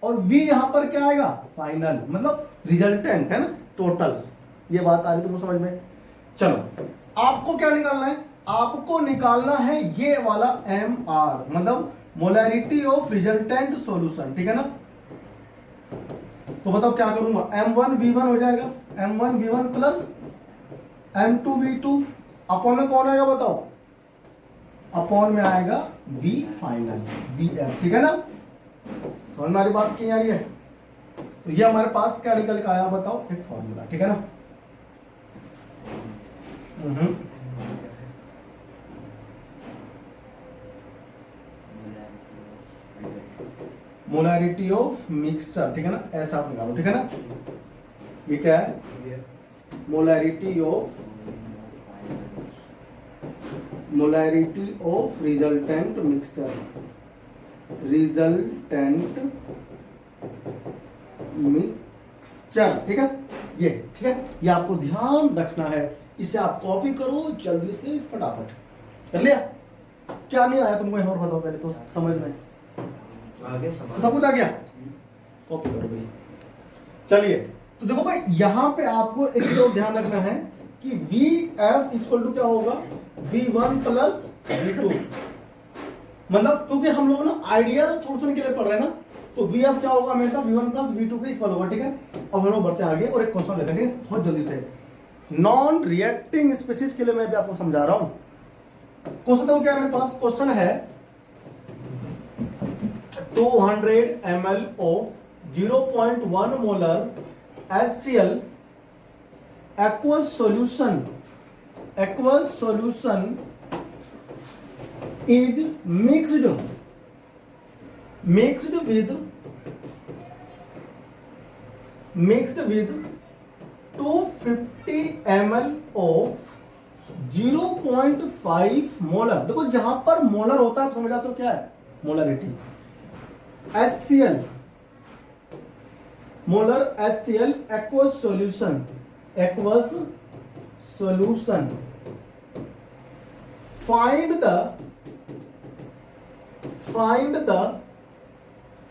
और V यहां पर क्या आएगा, फाइनल मतलब रिजल्टेंट है ना, टोटल। ये बात आ रही तुमको समझ में। चलो आपको क्या निकालना है, आपको निकालना है ये वाला MR मतलब मोलैरिटी ऑफ रिजल्टेंट सॉल्यूशन। ठीक है ना, तो बताओ क्या करूंगा, M1 V1 हो जाएगा, M1 V1 plus M2 V2 upon में कौन आएगा बताओ, अपॉन में आएगा V फाइनल VF। ठीक है ना, समझ में आ रही बात की आ रही है। तो ये हमारे पास क्या निकल के आया बताओ, एक फॉर्मूला। ठीक है ना, मोलैरिटी ऑफ मिक्सचर। ठीक है ना, ऐसा आप निकालो। ठीक है ना, ये क्या है, मोलैरिटी ऑफ रिजल्टेंट मिक्सचर, ठीक है ये। ठीक है, ये आपको ध्यान रखना है, इसे आप कॉपी करो जल्दी से, फटाफट कर लिया। क्या नहीं आया तुमको और बताओ पहले तो, समझ में सब कुछ आ गया, कॉपी करो भाई। चलिए तो देखो भाई, यहां पे आपको एक तो ध्यान रखना है कि VF इक्वल टू क्या होगा, V1 प्लस V2। मतलब क्योंकि हम लोग ना आइडियल सॉल्यूशन के लिए पढ़ रहे हैं ना, तो VF क्या होगा, हमेशा V1 प्लस V2 के इक्वल होगा। ठीक है, अब हम लोग बढ़ते आगे और एक क्वेश्चन लेते हैं बहुत जल्दी से, नॉन रिएक्टिंग स्पीशीज के लिए मैं भी आपको समझा रहा हूं। क्वेश्चन देखो क्या है मेरे पास, क्वेश्चन है 200 ml of 0.1 molar HCl aqueous solution is mixed with 250 ml of 0.5 molar. देखो जहां पर मोलर होता है आप समझ आते हो क्या है, molarity. HCl molar HCl aqueous solution find the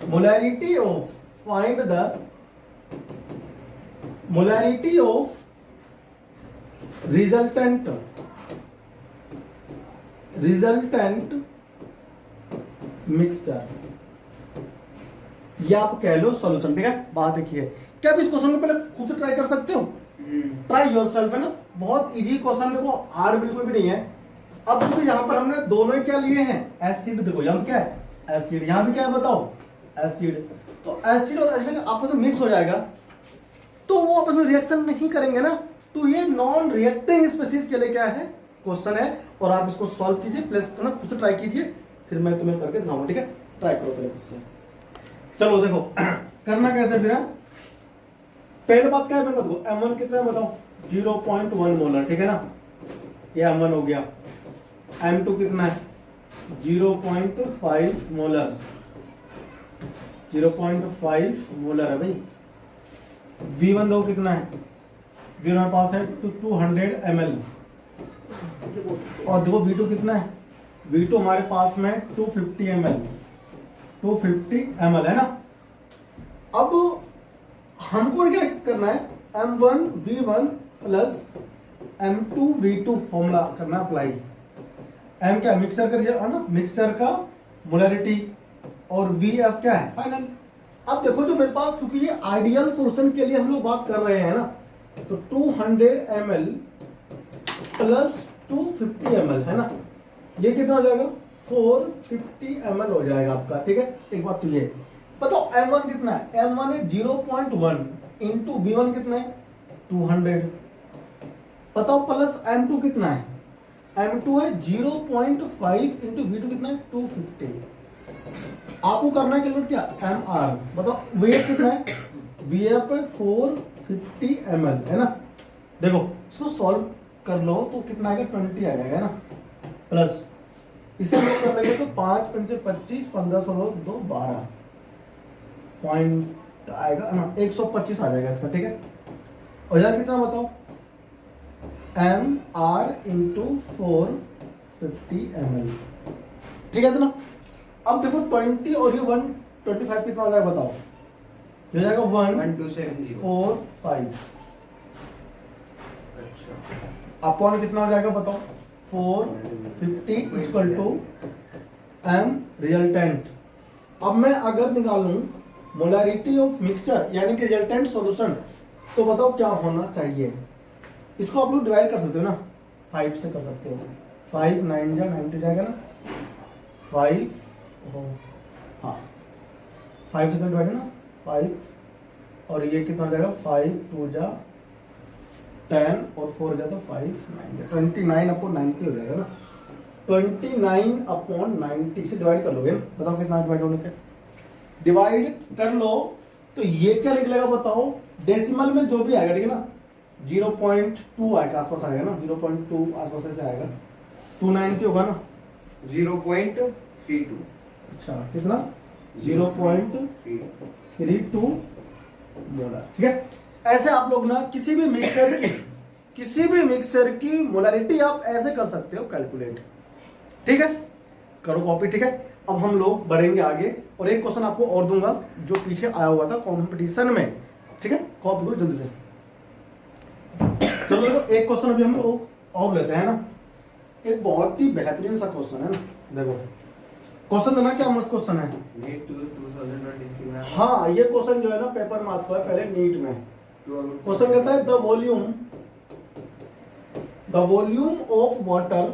molarity of resultant mixture, या आप कह लो सॉल्यूशन। ठीक है, बात देखिए, क्या आप इस क्वेश्चन को पहले खुद से ट्राई कर सकते हो, ट्राई योरसेल्फ, है ना, बहुत इजी क्वेश्चन, देखो हार्ड बिल्कुल भी नहीं है। अब देखो यहाँ पर हमने दोनों क्या लिए हैं, एसिड। देखो यहाँ क्या है, एसिड, यहाँ भी क्या है बताओ, एसिड। तो एसिड और एसिड आपस में मिक्स हो जाएगा तो वो आपस में रिएक्शन नहीं करेंगे ना, तो ये नॉन रिएक्टिंग स्पीशीज के लिए क्या है, क्वेश्चन है। और आप इसको सॉल्व कीजिए, प्लस करना खुद से ट्राई कीजिए, फिर मैं तुम्हें करके दिखाऊंगा। ठीक है, ट्राई करो पहले खुद से। चलो देखो करना कैसे फिर है, पहले बात क्या है मेरे को, M1 कितना है बताओ, 0.1 मोलर। ठीक है ना, ये M1 हो गया। M2 कितना है? 0.5 मोलर, 0.5 मोलर है भाई। V1 दो कितना है? V1 हमारे पास है 200 ml। और देखो V2 कितना है? V2 हमारे पास में 250 ml, 250 ml है ना। अब हमको क्या करना है? M1 V1 plus M2 V2 formula करना अप्लाई। M क्या? मिक्सचर का है ना, मिक्सचर का मोलरिटी, और VF क्या है? फाइनल। अब देखो जो मेरे पास, क्योंकि ये आइडियल सॉल्यूशन के लिए हम लोग बात कर रहे हैं ना, तो 200 ml प्लस 250 ml है ना, ये कितना हो जाएगा? 450 ml हो जाएगा आपका। ठीक है, एक बात तो ये बताओ M1 कितना है? M1 है 0.1 इंटू V1 कितना है? 200। बताओ प्लस M2 कितना है? M2 है 0.5 इंटू V2 कितना है? 250। आपको करना है कैलकुलेट क्या? MR। बताओ वेट कितना है? VF है 450 ml है ना। देखो इसको सॉल्व कर लो तो कितना आएगा? 20 आ जाएगा ना, प्लस इसे हम लोग कर लेंगे तो 5 पंचे 25, 15 16 2 12 पॉइंट आएगा ना, 125 आ जाएगा इसका। ठीक है, और यार कितना बताओ? MR into 450 ml। ठीक है ना। अब देखो 20 और ये 125 कितना हो जाएगा बताओ? ये हो जाएगा 1275। अच्छा, अपॉन कितना हो जाएगा बताओ? 450 इक्वल टू M रिजल्टेंट। अब मैं अगर निकालूं मोलरिटी ऑफ मिक्सचर यानी कि रिजल्टेंट सॉल्यूशन, तो बताओ क्या होना चाहिए? इसको आप लोग डिवाइड कर सकते हो ना, 5 से कर सकते हो। 5 9 जा 90 जाएगा ना, 5 हाँ 5 से डिवाइड है ना 5, और ये कितना हो जाएगा? 5 2 जा 10 और 4 जा तो 5 9 29 अपॉन 90 हो जाएगा ना। 29 अपॉन 90 से डिवाइड कर लोगे ना, बताओ कितना डिवाइड होने के? डिवाइड कर लो तो ये क्या निकलेगा बताओ? डेसिमल में जो भी आएगा, ठीक है ना, 0.2 आएगा आसपास आएगा ना, 0.2 आसपास ऐसे आएगा। 290 होगा ना, 0.32। अच्छा कितना? 0.32 मोलर। ठीक है, ऐसे आप लोग ना किसी भी मिक्सचर की मोलरिटी आप ऐसे कर सकते हो कैलकुलेट। ठीक है, करो कॉपी। ठीक है, अब हम लोग बढ़ेंगे आगे और एक क्वेश्चन आपको और दूंगा जो पीछे आया हुआ था कंपटीशन में। ठीक है, कॉपी करो जल्दी से। चलो देखो एक क्वेश्चन अभी हम लोग और लेते हैं ना, एक बहुत ही बेहतरीन सा क्वेश्चन है ना। देखो क्वेश्चन देना क्या मस्त क्वेश्चन है। नीट 2023 में। हाँ ये क्वेश्चन जो है ना पेपर में आता है पहले नीट में। क्वेश्चन कहता है the volume of water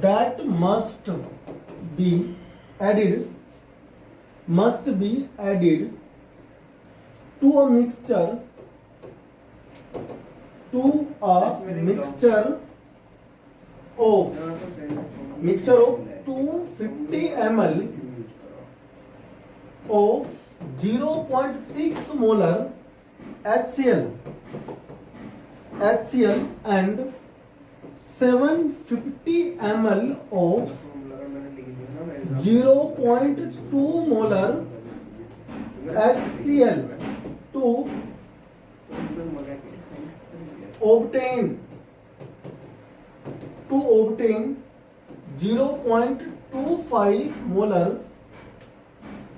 that must be added to a mixture of 250 ml of 0.6 molar HCl and 750 ml of 0.2 molar HCl to obtain 0.25 molar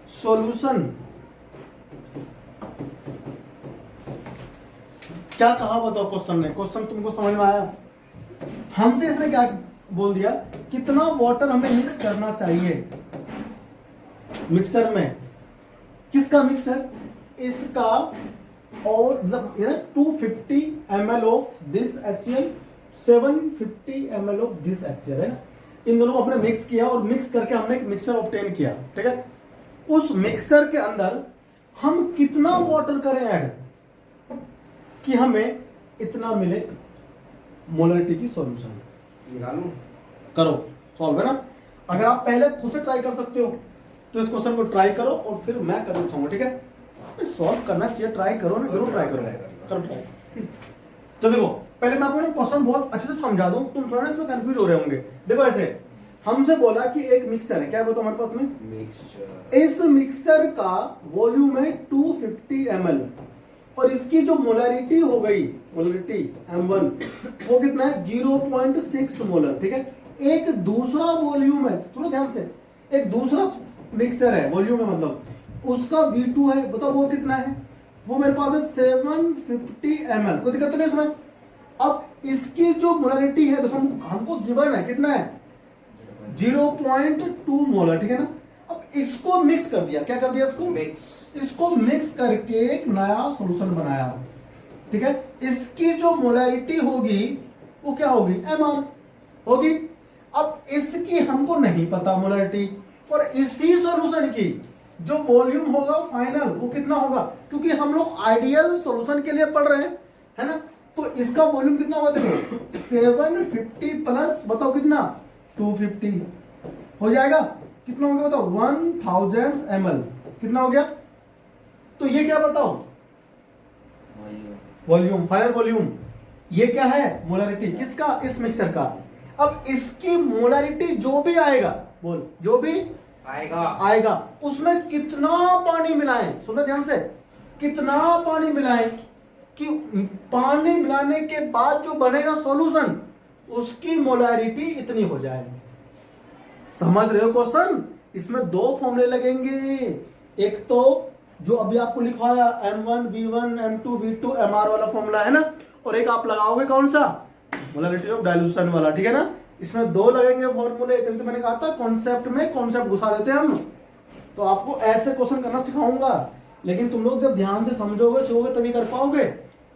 solution। क्या कहा बताओ क्वेश्चन ने? क्वेश्चन तुमको समझ में आया? हमसे इसने क्या बोल दिया? कितना वाटर हमें मिक्स करना चाहिए मिक्सचर में? किसका मिक्सचर? इसका और 250 ml of this HCl, 750 ml of this HCl है ना। इन दोनों को हमने मिक्स किया और मिक्स करके हमने एक मिक्सचर ऑब्टेन किया। ठीक है, उस मिक्सचर के अंदर हम कितना वाटर करें ऐड कि हमें इतना मिले मोलरिटी की सॉल्यूशन। निकालूं? करो सॉल्व है ना। अगर आप पहले खुद से ट्राई कर सकते हो तो इस क्वेश्चन को ट्राई करो और फिर मैं कर दिखाऊंगा। ठीक है, सॉल्व करना चाहिए, ट्राई करो ना, जरूर ट्राई करो, करो ट्राई। तो देखो पहले मैं आपको ना क्वेश्चन बहुत अच्छे से समझा दूं, तुम थोड़ा ना इसमें कंफ्यूज हो रहे होंगे। देखो ऐसे हमसे बोला कि एक मिक्सचर है, क्या है बताओ हमारे पास में, मिक्सचर। इस मिक्सचर का वॉल्यूम है 250 ml और इसकी जो मोलरिटी हो गई, मोलरिटी M1 वो कितना है 0.6 मोलर, ठीक है। एक दूसरा वॉल्यूम है, सुनो ध्यान से, एक दूसरा मिक्सचर है, वॉल्यूम है मतलब उसका V2 है, बताओ वो कितना है, वो मेरे पास है 750 ml, कोई दिक्कत तो नहीं इसमें। अब इसकी जो मोलरिटी है देखो हमको गिवन है कितना है 0.2 मोलर, ठीक है ना। अब इसको मिक्स कर दिया, क्या कर दिया इसको इसको मिक्स करके एक नया सॉल्यूशन बनाया, ठीक है। इसकी जो मोलरिटी होगी वो क्या होगी MR होगी। अब इसकी हमको नहीं पता मोलरिटी, और इसी सॉल्यूशन की जो वॉल्यूम होगा फाइनल वो कितना होगा, क्योंकि हम लोग आइडियल सॉल्यूशन के लिए पढ़ रहे हैं, है ना। तो इसका वॉल्यूम कितना होगा देखो 750 प्लस बताओ कितना 250 हो जाएगा, कितना हो गया बताओ 1000 ml, कितना हो गया। तो ये क्या बताओ वॉल्यूम, फाइनल वॉल्यूम। ये क्या है मोलरिटी किसका, इस मिक्सचर का। अब इसकी मोलरिटी जो भी आएगा, बोल जो भी आएगा उसमें कितना पानी मिलाएं, सुनो ध्यान से, कितना पानी मिलाएं कि पानी मिलाने के बाद जो बनेगा सॉल्यूशन उसकी मोलरिटी इतनी हो जाए। समझ रहे हो क्वेश्चन, इसमें दो फॉर्मूले लगेंगे, एक तो जो अभी आपको लिखवाया M1 V1 M2 V2 MR वाला फॉर्मूला है ना, और एक आप लगाओगे कौन सा मोलरिटी ऑफ डाइल्यूशन वाला, ठीक है ना। इसमें दो लगेंगे फॉर्मूले, तभी तो मैंने कहा था कॉन्सेप्ट में कॉन्सेप्ट घुसा देते हैं हम। तो आपको ऐसे क्वेश्चन करना सिखाऊंगा, लेकिन तुम लोग जब ध्यान से समझोगे सीखोगे तभी कर पाओगे,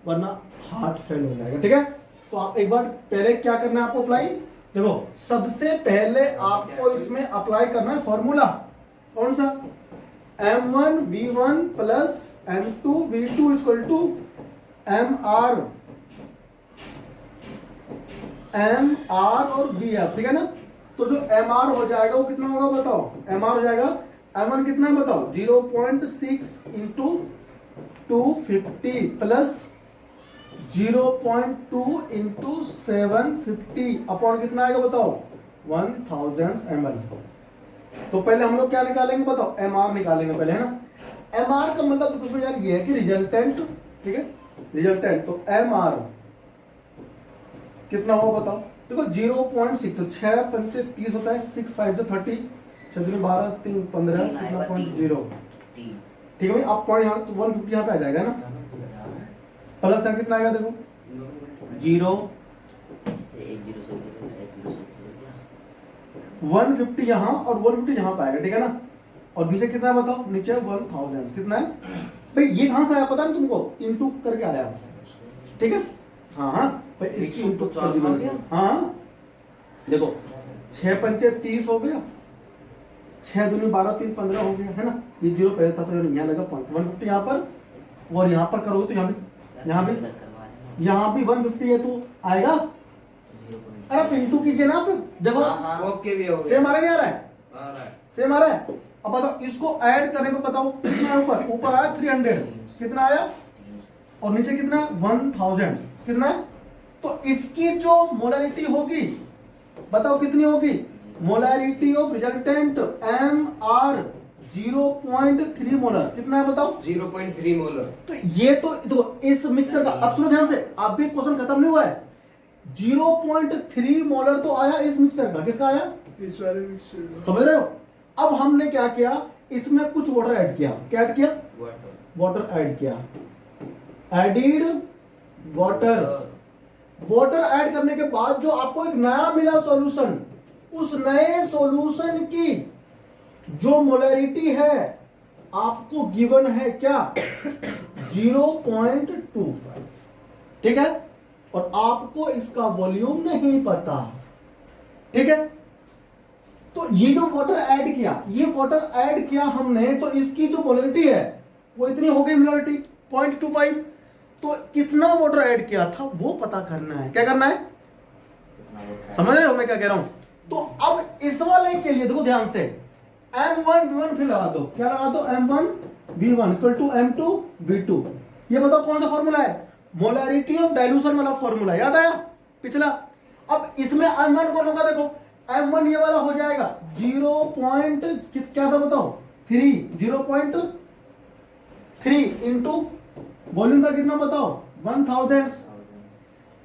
वरना हार्ट फेल हो जाएगा, ठीक है। तो आप एक बार पहले क्या करना है आपको अप्लाई, देखो सबसे पहले आपको इसमें अप्लाई करना है फॉर्मूला कौन सा M1 V1 plus M2 V2 equal to MR और VF, ठीक है ना। तो जो MR हो जाएगा वो कितना होगा बताओ, MR हो जाएगा M1 कितना है बताओ 0.6 इंटू 250 प्लस 0.2 इंटू 750 अपॉन कितना आएगा बताओ 1000 ml। तो पहले हम लोग क्या निकालेंगे बताओ MR निकालेंगे पहले, है ना। MR का मतलब तो कुछ में यार ये है कि रिजल्टेंट, ठीक है, रिजल्टेंट। तो MR कितना होगा बताओ, देखो 0.6 तो 6 पंचे 30 होता है, 6 5 से 30, 6 दूनी 12 3 15 कितना 0, ठीक है भाई। आप पॉइंट यहाँ तो 150 यहाँ पे आ जाएगा ना, प्लस यहाँ कितना आएगा देखो 0 150 यहाँ और 150 यहाँ पे आएगा, ठीक है ना। और नीचे कितना है बताओ, नीचे 1000 कितना है भाई, ये कहाँ से आया पता नहीं तुमको, इनटू करके आया, ठीक है। हाँ हाँ भाई इसकी इनटू कर दिया, हाँ देखो 6 पंचे 30 हो गया, 6 दूनी 12 3 15 हो गया, है ना। ये 0 पहले था तो यहाँ लगा 150 यहाँ पर, और यहाँ पर करोगे तो यहाँ भी 150 है तो आएगा। अरे आप इंटू कीजिए ना, आप देखो ओके भी हो सेम आ रहा नहीं आ रहा है, सेम आ रहा है। अब बताओ इसको ऐड करने पे बताओ कितना है, ऊपर आया 300, कितना आया, और नीचे कितना है 1000, कितना है। तो इसकी जो मोलरिटी होगी बताओ कितनी होगी, molarity of resultant MR 0.3 molar, कितना है बताओ 0.3 मोलर। तो ये तो देखो इस मिक्सचर का, अब सुनो ध्यान से, आप भी क्वेश्चन खत्म नहीं हुआ है। 0.3 मोलर तो आया इस मिक्सचर का, किसका आया इस वाले मिक्सचर, समझ रहे हो। अब हमने क्या किया, इसमें कुछ वाटर ऐड किया, क्या ऐड किया, वाटर ऐड किया, एडिड वाटर ऐड करने के बाद जो आपको एक नया मिला सॉल्यूशन, उस नए सॉल्यूशन की जो मोलरिटी है आपको गिवन है क्या 0.25, ठीक है। और आपको इसका वॉल्यूम नहीं पता, ठीक है। तो ये जो वाटर ऐड किया, ये वाटर ऐड किया हमने, तो इसकी जो मोलरिटी है वो इतनी हो गई मोलरिटी 0.25। तो कितना वाटर ऐड किया था वो पता करना है, क्या करना है, समझ रहे हो मैं क्या कह रहा हूं। तो अब इस वाले के लिए देखो ध्यान से, M1 V1 फिर लगा दो, क्या लगा दो M1 V1 equal to M2 V2। ये बताओ कौन सा फॉर्मूला है, मोलैरिटी ऑफ डाइल्यूशन वाला फॉर्मूला याद आया पिछला। अब इसमें M1 कौन होगा, देखो M1 ये वाला हो जाएगा 0. क्या था बताओ 0.3 इंटू वॉल्यूम था कितना बताओ 1000।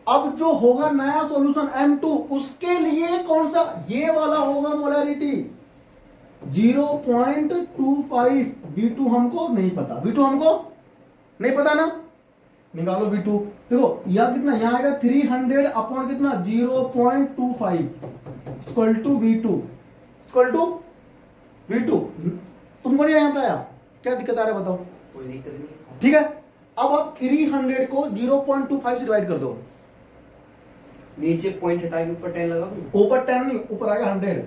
अब जो होगा नया सॉल्यूशन M2 उसके लिए कौन सा ये वाला होगा मोलैरिटी 0.25। V2 हमको नहीं पता, V2 हमको नहीं पता ना, निकालो V2। देखो यह कितना यहाँ आएगा 300 अपॉन कितना 0.25 equal to V2 equal to V2। तुमको नहीं यहाँ पे आया, क्या दिक्कत आ रहा है बताओ। कोई दिक्कत नहीं। ठीक है, अब आप 300 को 0.25 से डिवाइड कर दो। नीचे पॉइंट हटा के ऊपर 10 लगा दूं? ऊपर 10 नहीं, ऊपर आएगा 100।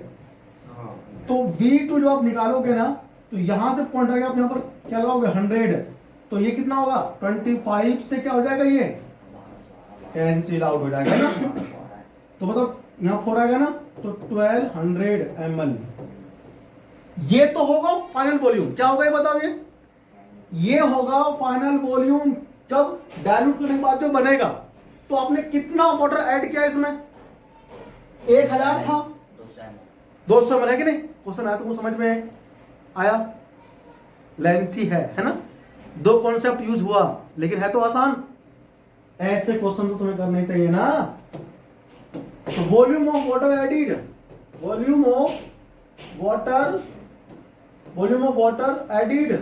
हाँ। तो V2 जो आप निकालोगे ना, तो यहां से पॉइंट आएगा, आप यहाँ पर क्या लगाओगे 100, तो ये कितना होगा 25 से क्या हो जाएगा, ये कैंसिल आउट हो जाएगा ना। तो मतलब यहाँ 4 आएगा ना, तो 1200 ml। ये तो होगा फाइनल वॉल्यूम। क्या होगा ये बताओ, ये होगा फाइनल वॉल्यूम जब डाइल्यूट करने के बाद जो बनेगा। तो आपने कितना वाटर ऐड किया इसमें, 1000 था, 200 ml है कि नहीं। क्वेश्चन आया तुमको समझ में आया, लेंथी है ना, दो कॉन्सेप्ट यूज हुआ लेकिन है तो आसान। ऐसे क्वेश्चन तो तुम्हें करने चाहिए ना। तो volume of water added, volume of water added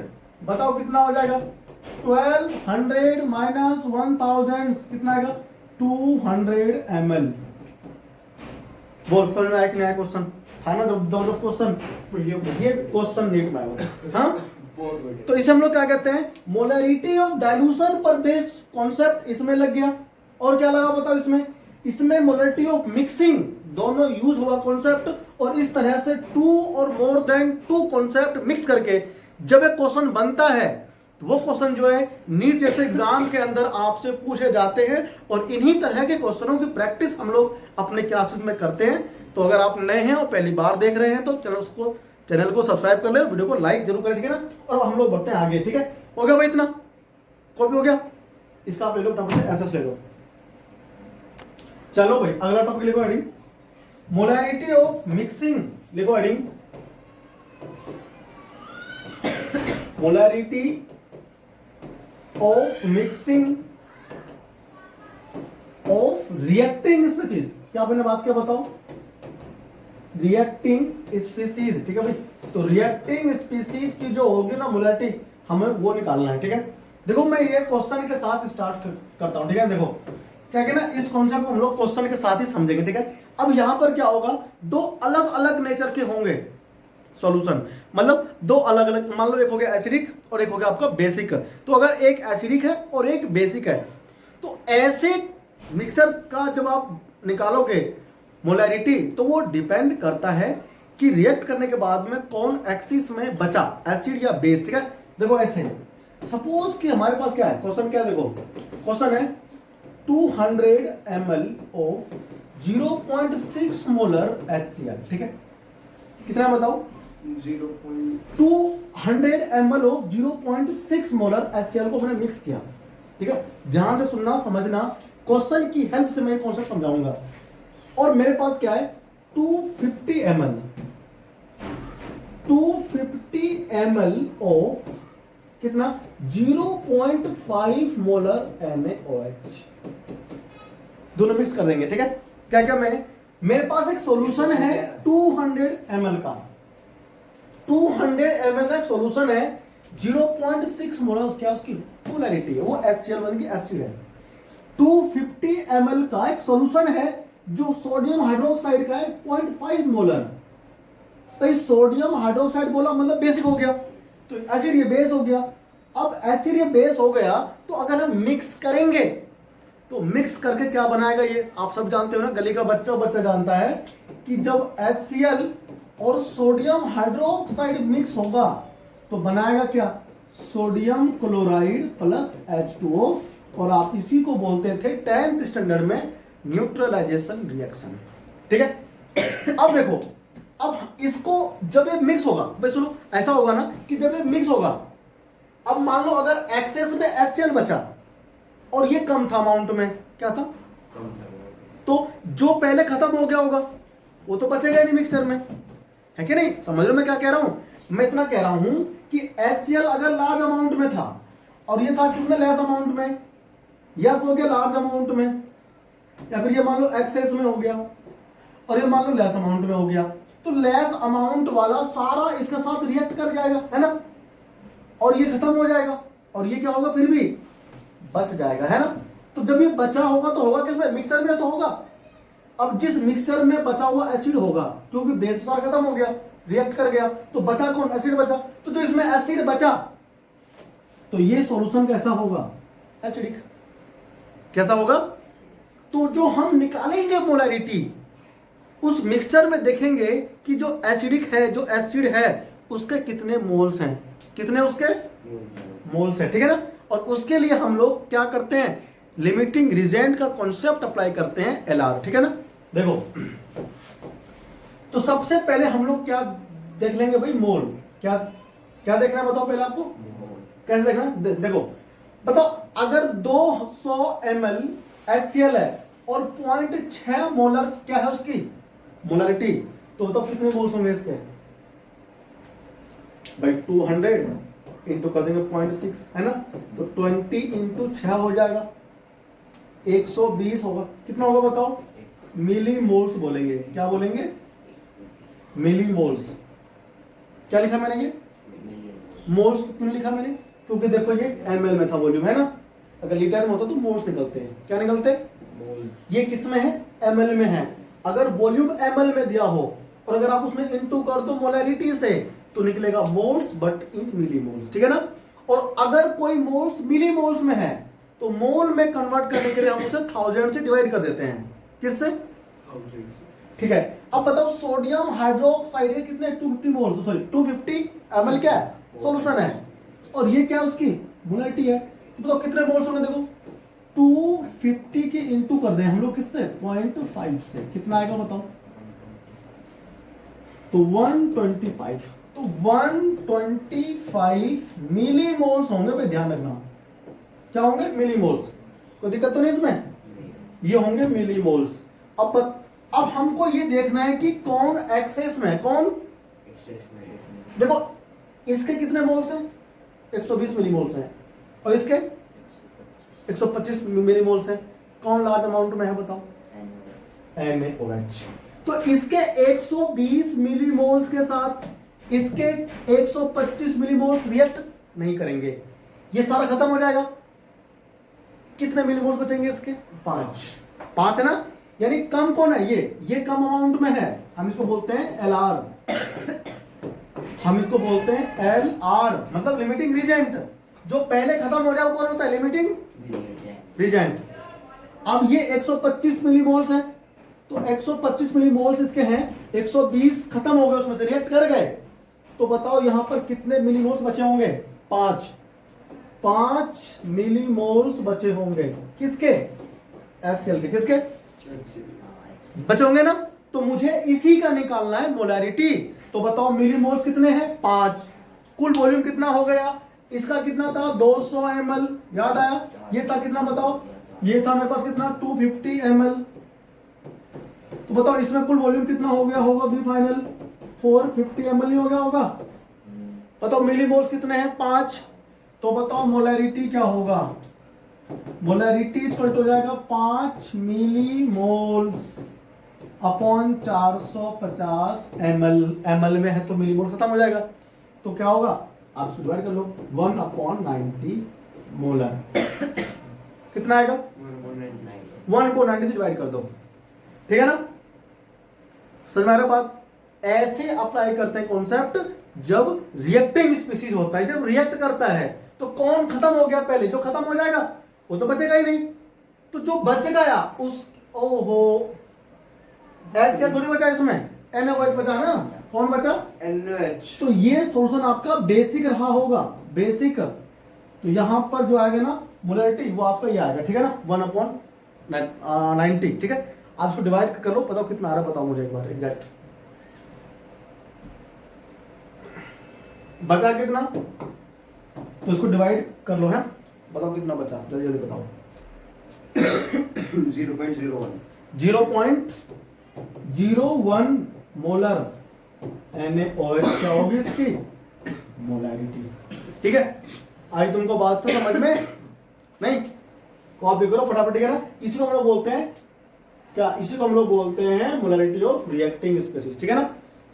बताओ कितना हो जाएगा, 1200 माइनस 1000 कितना आएगा 200 ml। बोल समझ में आया कि नहीं आया क्वेश्चन, था ना जबरदस्त क्वेश्चन। ये क्वेश्चन नीट में आया, हाँ। तो इसे हम लोग क्या कहते हैं, मोलैरिटी ऑफ डाइल्यूशन पर बेस्ड कॉन्सेप्ट इसमें लग गया। और क्या लगा बताओ इसमें मोलैरिटी ऑफ मिक्सिंग दोनों यूज हुआ कॉन्सेप्ट। और इस तरह से 2 और मोर देन 2 कॉन्सेप्ट मिक्स करके जब एक क्वेश्चन बनता है, तो वो क्वेश्चन जो है नीट जैसे एग्जाम के अंदर आपसे पूछे जाते हैं। और इन्हीं तरह के क्वेश्चनों की प्रैक्टिस हम लोग अपने क्लासेस में करते हैं। तो अगर आप नए हैं और पहली बार देख रहे हैं तो चैनल को सब्सक्राइब कर ले, वीडियो को लाइक जरूर करें, ठीक है ना। और हम लोग बढ़ते हैं आगे, ठीक है। हो गया भाई इतना, कॉपी हो गया, इसका आप ले लो टॉपिक ऐसा ले लो। चलो भाई अगला टॉपिक लिखो हेडिंग, मोलैरिटी ऑफ मिक्सिंग। लिखो heading, molarity of mixing of reacting species. क्या आपने बात किया बताओ, रिएक्टिंग स्पीसीज, ठीक है भाई। तो रिएक्टिंग स्पीसीज की जो होगी ना मोलैरिटी, हमें वो निकालना है, ठीक है। देखो मैं ये क्वेश्चन के साथ स्टार्ट करता हूं, ठीक है। देखो क्या कहना, इस कॉन्सेप्ट को हम लोग क्वेश्चन के साथ ही समझेंगे, ठीक है। अब यहां पर क्या होगा, दो अलग अलग नेचर के होंगे सॉल्यूशन, मतलब दो अलग अलग, मान लो एक हो गया एसिडिक और एक हो गया आपका बेसिक। तो अगर एक एसिडिक है और एक बेसिक है, तो ऐसे मिक्सचर का जब आप निकालोगे मोलैरिटी, तो वो डिपेंड करता है कि रिएक्ट करने के बाद में कौन एक्सिस में बचा, एसिड या बेस, ठीक है। देखो ऐसे सपोज कि हमारे पास क्या है, क्वेश्चन क्या है, देखो क्वेश्चन है 200 ml ऑफ 0.6 मोलर HCl, ठीक है। कितना बताओ, 200 ml ऑफ 0.6 मोलर HCl को मैंने मिक्स किया, ठीक है। ध्यान से सुनना समझना, क्वेश्चन की हेल्प से मैं कॉन्सेप्ट समझाऊंगा। और मेरे पास क्या है 250 ml ऑफ कितना 0.5 मोलर NaOH, दोनों मिक्स कर देंगे, ठीक है। क्या क्या मेरे पास एक सॉल्यूशन है 200 ml का, 200 ml का एक सॉल्यूशन है, 0.6 मोलर क्या उसकी मोलैरिटी है, वो HCl की एसिड है। 250 ml का एक सॉल्यूशन है जो सोडियम हाइड्रोक्साइड का है 0.5 मोलर। तो इस सोडियम हाइड्रोक्साइड बोला मतलब बेसिक हो गया, तो एसिड ये बेस हो गया। अब एसिड ये बेस हो गया, तो अगर हम मिक्स करेंगे तो मिक्स करके क्या बनाएगा, ये आप सब जानते हो ना, गली का बच्चा जानता है कि जब HCl और सोडियम हाइड्रोक्साइड मिक्स होगा तो बनाएगा क्या, सोडियम क्लोराइड प्लस H2O। और आप इसी को बोलते थे 10th स्टैंडर्ड में न्यूट्रलाइजेशन रिएक्शन, ठीक है। अब देखो, अब इसको जब ये मिक्स होगा, भाई सुनो ऐसा होगा ना कि जब ये मिक्स होगा, अब मान लो अगर एक्सेस में HCl बचा, और ये कम था अमाउंट में, क्या था, कम था। तो जो पहले खत्म हो गया होगा वो तो बचेगा नहीं मिक्सचर में, है कि नहीं? समझ रहे हो मैं क्या कह रहा हूं? मैं इतना कह रहा हूं कि HCl अगर लार्ज अमाउंट में था और ये था किसमें, लेस अमाउंट में, या हो गया लार्ज अमाउंट में, या फिर ये मान लो एक्सेस में हो गया और ये मान लो लेस अमाउंट में हो गया, तो लेस अमाउंट वाला सारा इसके साथ रिएक्ट कर जाएगा, है ना, और ये खत्म हो जाएगा, और ये क्या होगा, फिर भी बच जाएगा, है ना। तो जब ये बचा होगा तो होगा किसमें, मिक्सचर में तो होगा। अब जिस मिक्सचर में बचा हुआ एसिड होगा, क्योंकि बेस तो सारा खत्म हो गया, रिएक्ट कर गया, तो बचा कौन, एसिड बचा। तो जो इसमें एसिड बचा तो ये सॉल्यूशन कैसा होगा, एसिडिक। कैसा होगा, तो जो हम निकालेंगे मोलैरिटी उस मिक्सचर में देखेंगे कि जो एसिडिक है, जो एसिड है, उसके कितने मोल्स हैं, कितने उसके मोल्स है, ठीक है ना। और उसके लिए हम लोग क्या करते हैं, लिमिटिंग रिजेंट का कॉन्सेप्ट अप्लाई करते हैं, LR, ठीक है ना। देखो तो सबसे पहले हम लोग क्या देख लेंगे भाई, मोल। क्या क्या देखना है बताओ पहले आपको, कैसे देखना है? देखो बताओ, अगर 200 ml HCl है और 0.6 मोलर क्या है उसकी मोलरिटी, तो बताओ कितने मोल्स होंगे इसके भाई, 200 इंटू कर देंगे 0.6, है ना, तो 20 इंटू 6 हो जाएगा, 120 होगा। कितना होगा बताओ, मिली मोल्स बोलेंगे, क्या बोलेंगे, मिली मोल्स। क्या लिखा मैंने, ये मोल्स क्यों लिखा मैंने, क्योंकि देखो ये ml में था वॉल्यूम, है ना, अगर लीटर में होता तो मोल्स निकलते हैं, क्या निकलते, ये किस में है, ml में है। अगर वॉल्यूम ml में दिया हो और अगर आप उसमें इनटू कर दो मोलैरिटी से तो निकलेगा moles but in millimoles, ठीक है ना। और अगर कोई मोल्स मिली मोल्स में है तो मोल में कन्वर्ट करने के लिए हम उसे 1000 से डिवाइड कर देते हैं, किससे, 1000 से, ठीक है। अब बताओ सोडियम हाइड्रोक्साइड के कितने, 250 मोल्स, सॉरी 250 ml क्या है, सॉल्यूशन है, और ये क्या है उसकी मोलैरिटी है। तो बताओ कितने मोल्स होंगे, देखो 250 के इनटू कर दें हम लोग किससे, 0.5 से, कितना आएगा बताओ, तो 125, तो 125 मिली मोल्स होंगे भाई, ध्यान रखना, क्या होंगे, मिली मोल्स। कोई दिक्कत तो नहीं इसमें, ये होंगे मिली मोल्स। अब हमको ये देखना है कि कौन एक्सेस में है, कौन, देखो इसके कितने मोल्स हैं, 120 मिली मोल्स हैं, और इसके 125 मिली मोल्स हैं, कौन लार्ज अमाउंट में है बताओ, NaOH। तो इसके 120 मिली मोल्स के साथ इसके 125 मिली मोल्स रिएक्ट नहीं करेंगे, ये सारा खत्म हो जाएगा। कितने मिली मोल्स बचेंगे इसके, 5 है ना, यानी कम कौन है, ये कम अमाउंट में है, हम इसको बोलते हैं LR, हम इसको बोलते हैं LR, मतलब लिमिटिंग रिजेंट। जो पहले खत्म हो जाए वो कौन होता है, लिमिटिंग रिजेंट। अब ये 125 मिलीमोल्स है, तो 125 मिलीमोल्स इसके हैं, 120 खत्म हो गए, उसमें से रिएक्ट कर गए, तो बताओ यहां पर कितने मिलीमोल्स बचे होंगे, 5 मिलीमोल्स बचे होंगे, किसके, HCl के, किसके बचे होंगे ना। तो मुझे इसी का निकालना है मोलैरिटी, तो बताओ मिलीमोल्स कितने हैं, 5, कुल वॉल्यूम कितना हो गया, इसका कितना था 200 ml, याद आया, ये था कितना बताओ, ये था मेरे पास कितना 250 ml, तो बताओ इसमें कुल वॉल्यूम कितना हो गया होगा, भी फाइनल 450 ml ही हो गया होगा। बताओ मिलीमोल्स कितने हैं, 5, तो बताओ मोलैरिटी क्या होगा, मोलैरिटी इक्वल हो जाएगा 5 मिलीमोल्स अपॉन 450 ml में है तो मिलीमोल खत्म हो जाएगा, तो क्या होगा, आप इसको डिवाइड कर लो, 1/90 मोलर कितना आएगा, 1 को 90 से डिवाइड कर दो, ठीक है ना। समझ में आ रहा बात, ऐसे अप्लाई करते हैं कॉन्सेप्ट जब रिएक्टिंग स्पीशीज होता है, जब रिएक्ट करता है तो कौन खत्म हो गया, पहले जो खत्म हो जाएगा वो तो बचेगा ही नहीं, तो जो बच गया उस, ओहो HCl थोड़ी बचा इसमें, NaOH बचा ना, कौन बचा, NaOH। तो ये सॉल्यूशन आपका बेसिक रहा होगा, बेसिक, तो यहां पर जो आएगा ना मोलैरिटी वो आपका ये आएगा, ठीक है ना, 1/90, ठीक है। आप इसको डिवाइड कर लो, बताओ कितना आ रहा है, बताओ मुझे एक बार एग्जैक्ट, बचा कितना, तो इसको डिवाइड कर लो, है बताओ कितना बचा, जल्दी जल्दी बताओ, 0.01 0.01 मोलर NaOH क्या होगी इसकी मोलैरिटी। ठीक है, आई तुमको बात तो समझ में नहीं? कॉपी करो फटाफट, ठीक है ना? इसी को हम लोग बोलते हैं क्या, इसी को हम लोग बोलते हैं मोलैरिटी ऑफ रिएक्टिंग स्पीशीज। ठीक है ना,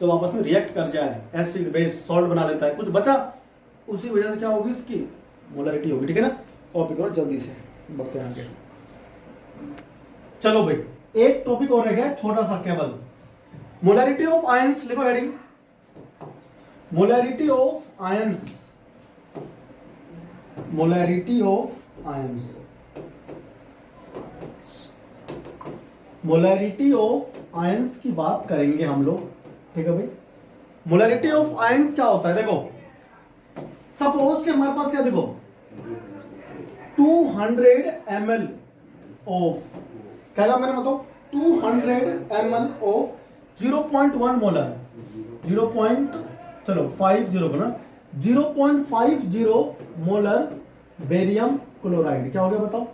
तो आपस में रिएक्ट कर जाए, एसिड बेस सॉल्ट बना लेता है, कुछ बचा उसी वजह से क्या होगी इसकी मोलैरिटी होगी। ठीक है ना, कॉपी करो जल्दी से, बढ़ते हैं आगे। चलो भाई, एक टॉपिक और रह गया छोटा सा केवल, मोलैरिटी ऑफ आयंस। लिखो heading, molarity of ions, molarity of ions, molarity of ions की बात करेंगे हम लोग। ठीक है भाई, मोलैरिटी ऑफ आयंस क्या होता है? देखो सपोज कि हमारे पास क्या, देखो 200 ml ऑफ क्या कहा मैंने, मतलब 200 ml of 0.1 molar 0.50 molar barium chloride क्या हो गया बताओ?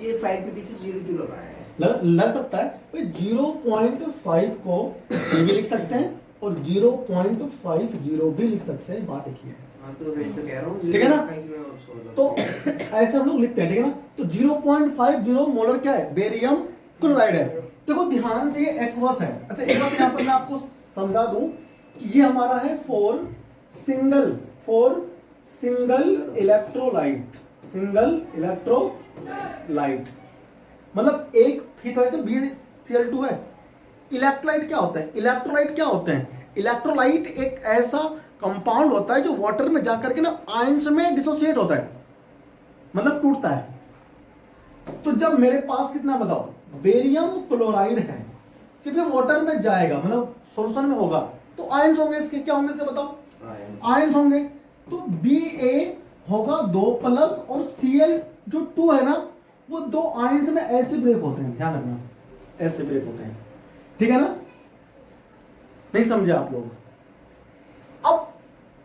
ये 5 के पीछे 0 क्यों लगाया है? लग सकता है भाई, 0.5 को ये भी लिख सकते हैं और 0.50 भी लिख सकते हैं, बात एक ही है। हाँ तो मैं तो कह रहा हूँ, ठीक है ना, तो ऐसे हम लोग लिखते हैं। ठीक है ना, तो 0.50 मोलर क्या है, बेरियम क्लोराइड है। देखो ध्यान से, ये एक्वस है। अच्छा एक बात यहाँ पर मैं आपको समझा दूं कि ये हमारा है for single electrolyte, single electrolyte, मतलब एक ही तो ऐसे BCl2 है। इलेक्ट्रोलाइट क्या होता है, इलेक्ट्रोलाइट क्या होते हैं? इलेक्ट्रोलाइट एक ऐसा कंपाउंड होता है जो वाटर में जाकर के ना आयंस में डिसोसिएट होता है, मतलब टूटता है। तो जब मेरे पास कितना बताओ बेरियम क्लोराइड है, जब ये वाटर में जाएगा मतलब सॉल्यूशन में होगा तो आयंस होंगे इसके, क्या होंगे इसके बताओ? आयंस होंगे। तो Ba होगा 2+ और Cl जो 2 है ना, वो 2 आयंस में ऐसे ब्रेक होते हैं, ध्यान रखना ऐसे ब्रेक होते हैं। ठीक है ना, नहीं समझे आप लोग? अब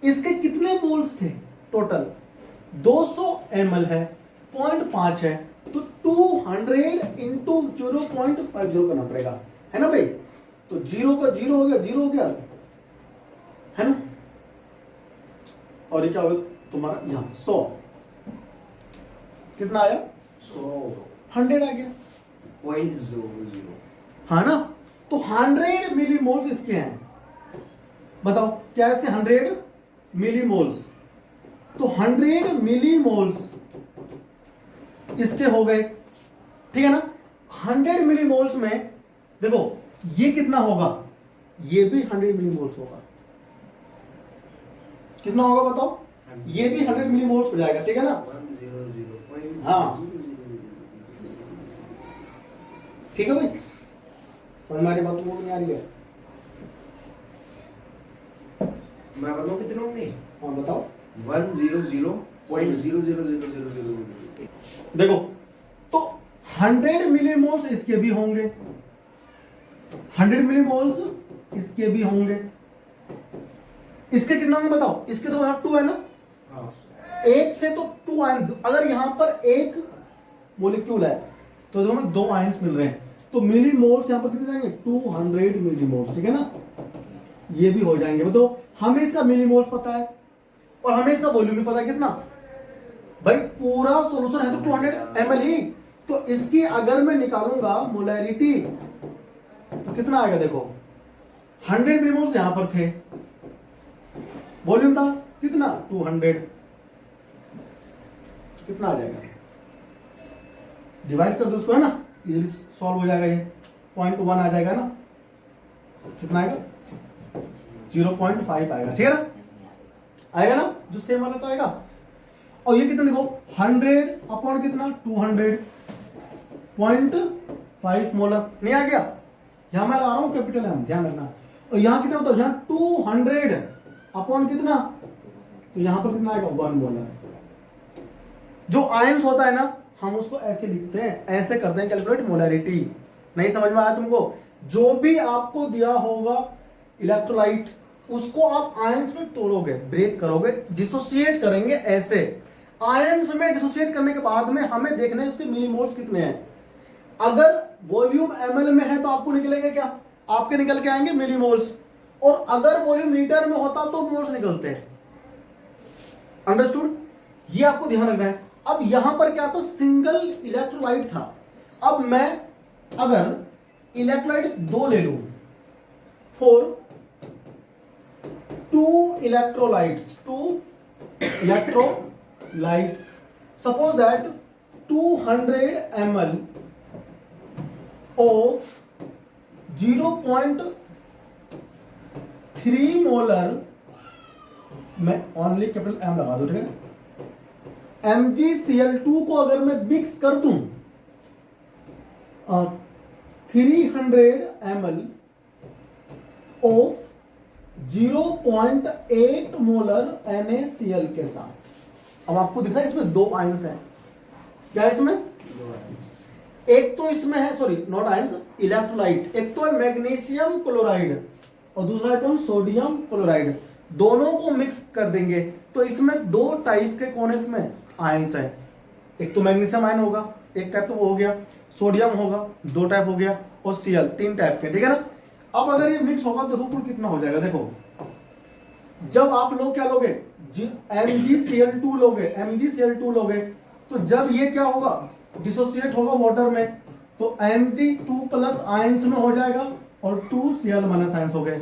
इसके कितने मोल्स थे टोटल? 200 ml है, 0.5 है, तो 200 इंटू 0.50 करना पड़ेगा, है ना भाई? तो 0 का 0 हो गया, 0 हो गया, है ना? और ये क्या होगा तुम्हारा यहां 100, कितना आया? 100 आ गया, 0.00 हाँ ना? तो 100 मिलीमोल्स इसके हैं, बताओ क्या है इसके 100 मिलीमोल्स। तो 100 मिलीमोल्स इसके हो गए। ठीक है ना, 100 मिलीमोल्स में देखो ये कितना होगा, ये भी 100 मिलीमोल्स होगा। कितना होगा बताओ? ये भी 100 मिलीमोल्स हो जाएगा। ठीक है ना, हाँ ठीक है भाई, समझ में आ रही बात? तो नहीं आ रही है? मैं बताऊं कितने होंगे? हाँ बताओ। 100.0000000। देखो तो 100 मिलीमोल्स इसके भी होंगे, 100 मिलीमोल्स इसके भी होंगे। इसके कितना होंगे बताओ? इसके तो यहाँ 2 है ना, एक से तो 2 आयंस, अगर यहां पर एक मॉलिक्यूल है तो हमें 2 आयंस मिल रहे हैं, तो मिलीमोल्स यहां पर कितने जाएंगे? 200 मिलीमोल्स। ठीक है ना, ये भी हो जाएंगे। तो हमें इसका मिलीमोल्स पता है और हमें इसका वॉल्यूम भी पता है कितना। भाई पूरा सॉल्यूशन है तो 200 ml ही, तो इसकी अगर मैं निकालूंगा मोलैरिटी तो कितना आएगा? देखो 100 मिलीमोल्स यहां पर थे, वॉल्यूम था कितना? 200, तो कितना आ जाएगा? डिवाइड कर दो उसको, है ना, इजीली सॉल्व हो जाएगा। ये 0.1 आ जाएगा ना, कितना आएगा? 0.5 आएगा। ठीक है ना, आएगा ना, जो सेम वाला तो आएगा। और ये कितना देखो 100 अपॉन कितना 200.5 मोलर, नहीं आ गया? यहां मैं लगा रहा हूं कैपिटल एम, ध्यान रखना। और यहां कितना होता है? यहां 200 अपॉन कितना, तो यहां पर कितना आएगा? 1 मोलर। जो आयंस होता है ना, हम उसको ऐसे लिखते हैं, ऐसे करते हैं कैलकुलेट मोलैरिटी। नहीं समझ में आया तुमको? जो भी आपको दिया होगा इलेक्ट्रोलाइट, उसको आप आयंस में तोड़ोगे, ब्रेक करोगे, डिसोसिएट करेंगे ऐसे। आयंस में डिसोसिएट करने के बाद में हमें देखना है उसके मिलीमोल्स कितने हैं। अगर वॉल्यूम ml में है तो आपको निकलेंगे क्या, आपके निकल के आएंगे मिलीमोल्स, और अगर वॉल्यूम लीटर में होता तो मोल्स निकलते हैं। अंडरस्टूड, ये आपको ध्यान रखना है। अब यहां पर क्या था, सिंगल इलेक्ट्रोलाइट था। अब मैं अगर इलेक्ट्रोलाइट 2 ले लूं for 2 electrolytes, suppose that 200 ml of 0.3 molar, मैं ओनली कैपिटल एम लगा दूं, ठीक है, MgCl2 को अगर मैं मिक्स कर दूं 300 ml ऑफ 0.8 मोलर NaCl के साथ। अब आपको दिख रहा है इसमें 2 आयंस हैं। क्या इसमें, एक तो इसमें है, सॉरी नॉट आयंस, इलेक्ट्रोलाइट। एक तो है मैग्नीशियम क्लोराइड और दूसरा है कौन, सोडियम क्लोराइड। दोनों को मिक्स कर देंगे तो इसमें 2 टाइप के कौन है, इसमें आयंस है। एक तो मैग्नीशियम आयन होगा, एक टाइप तो वो हो गया, सोडियम होगा 2 टाइप हो गया, और Cl 3 टाइप के, ठीक है ना। अब अगर ये मिक्स होगा तो कुल कितना हो जाएगा, देखो जब आप लोग क्या लोगे, MgCl2 लोगे, तो जब ये क्या होगा, डिसोसिएट होगा वाटर में, तो Mg2 प्लस आयंस में हो जाएगा और 2Cl माइनस आयंस हो गए।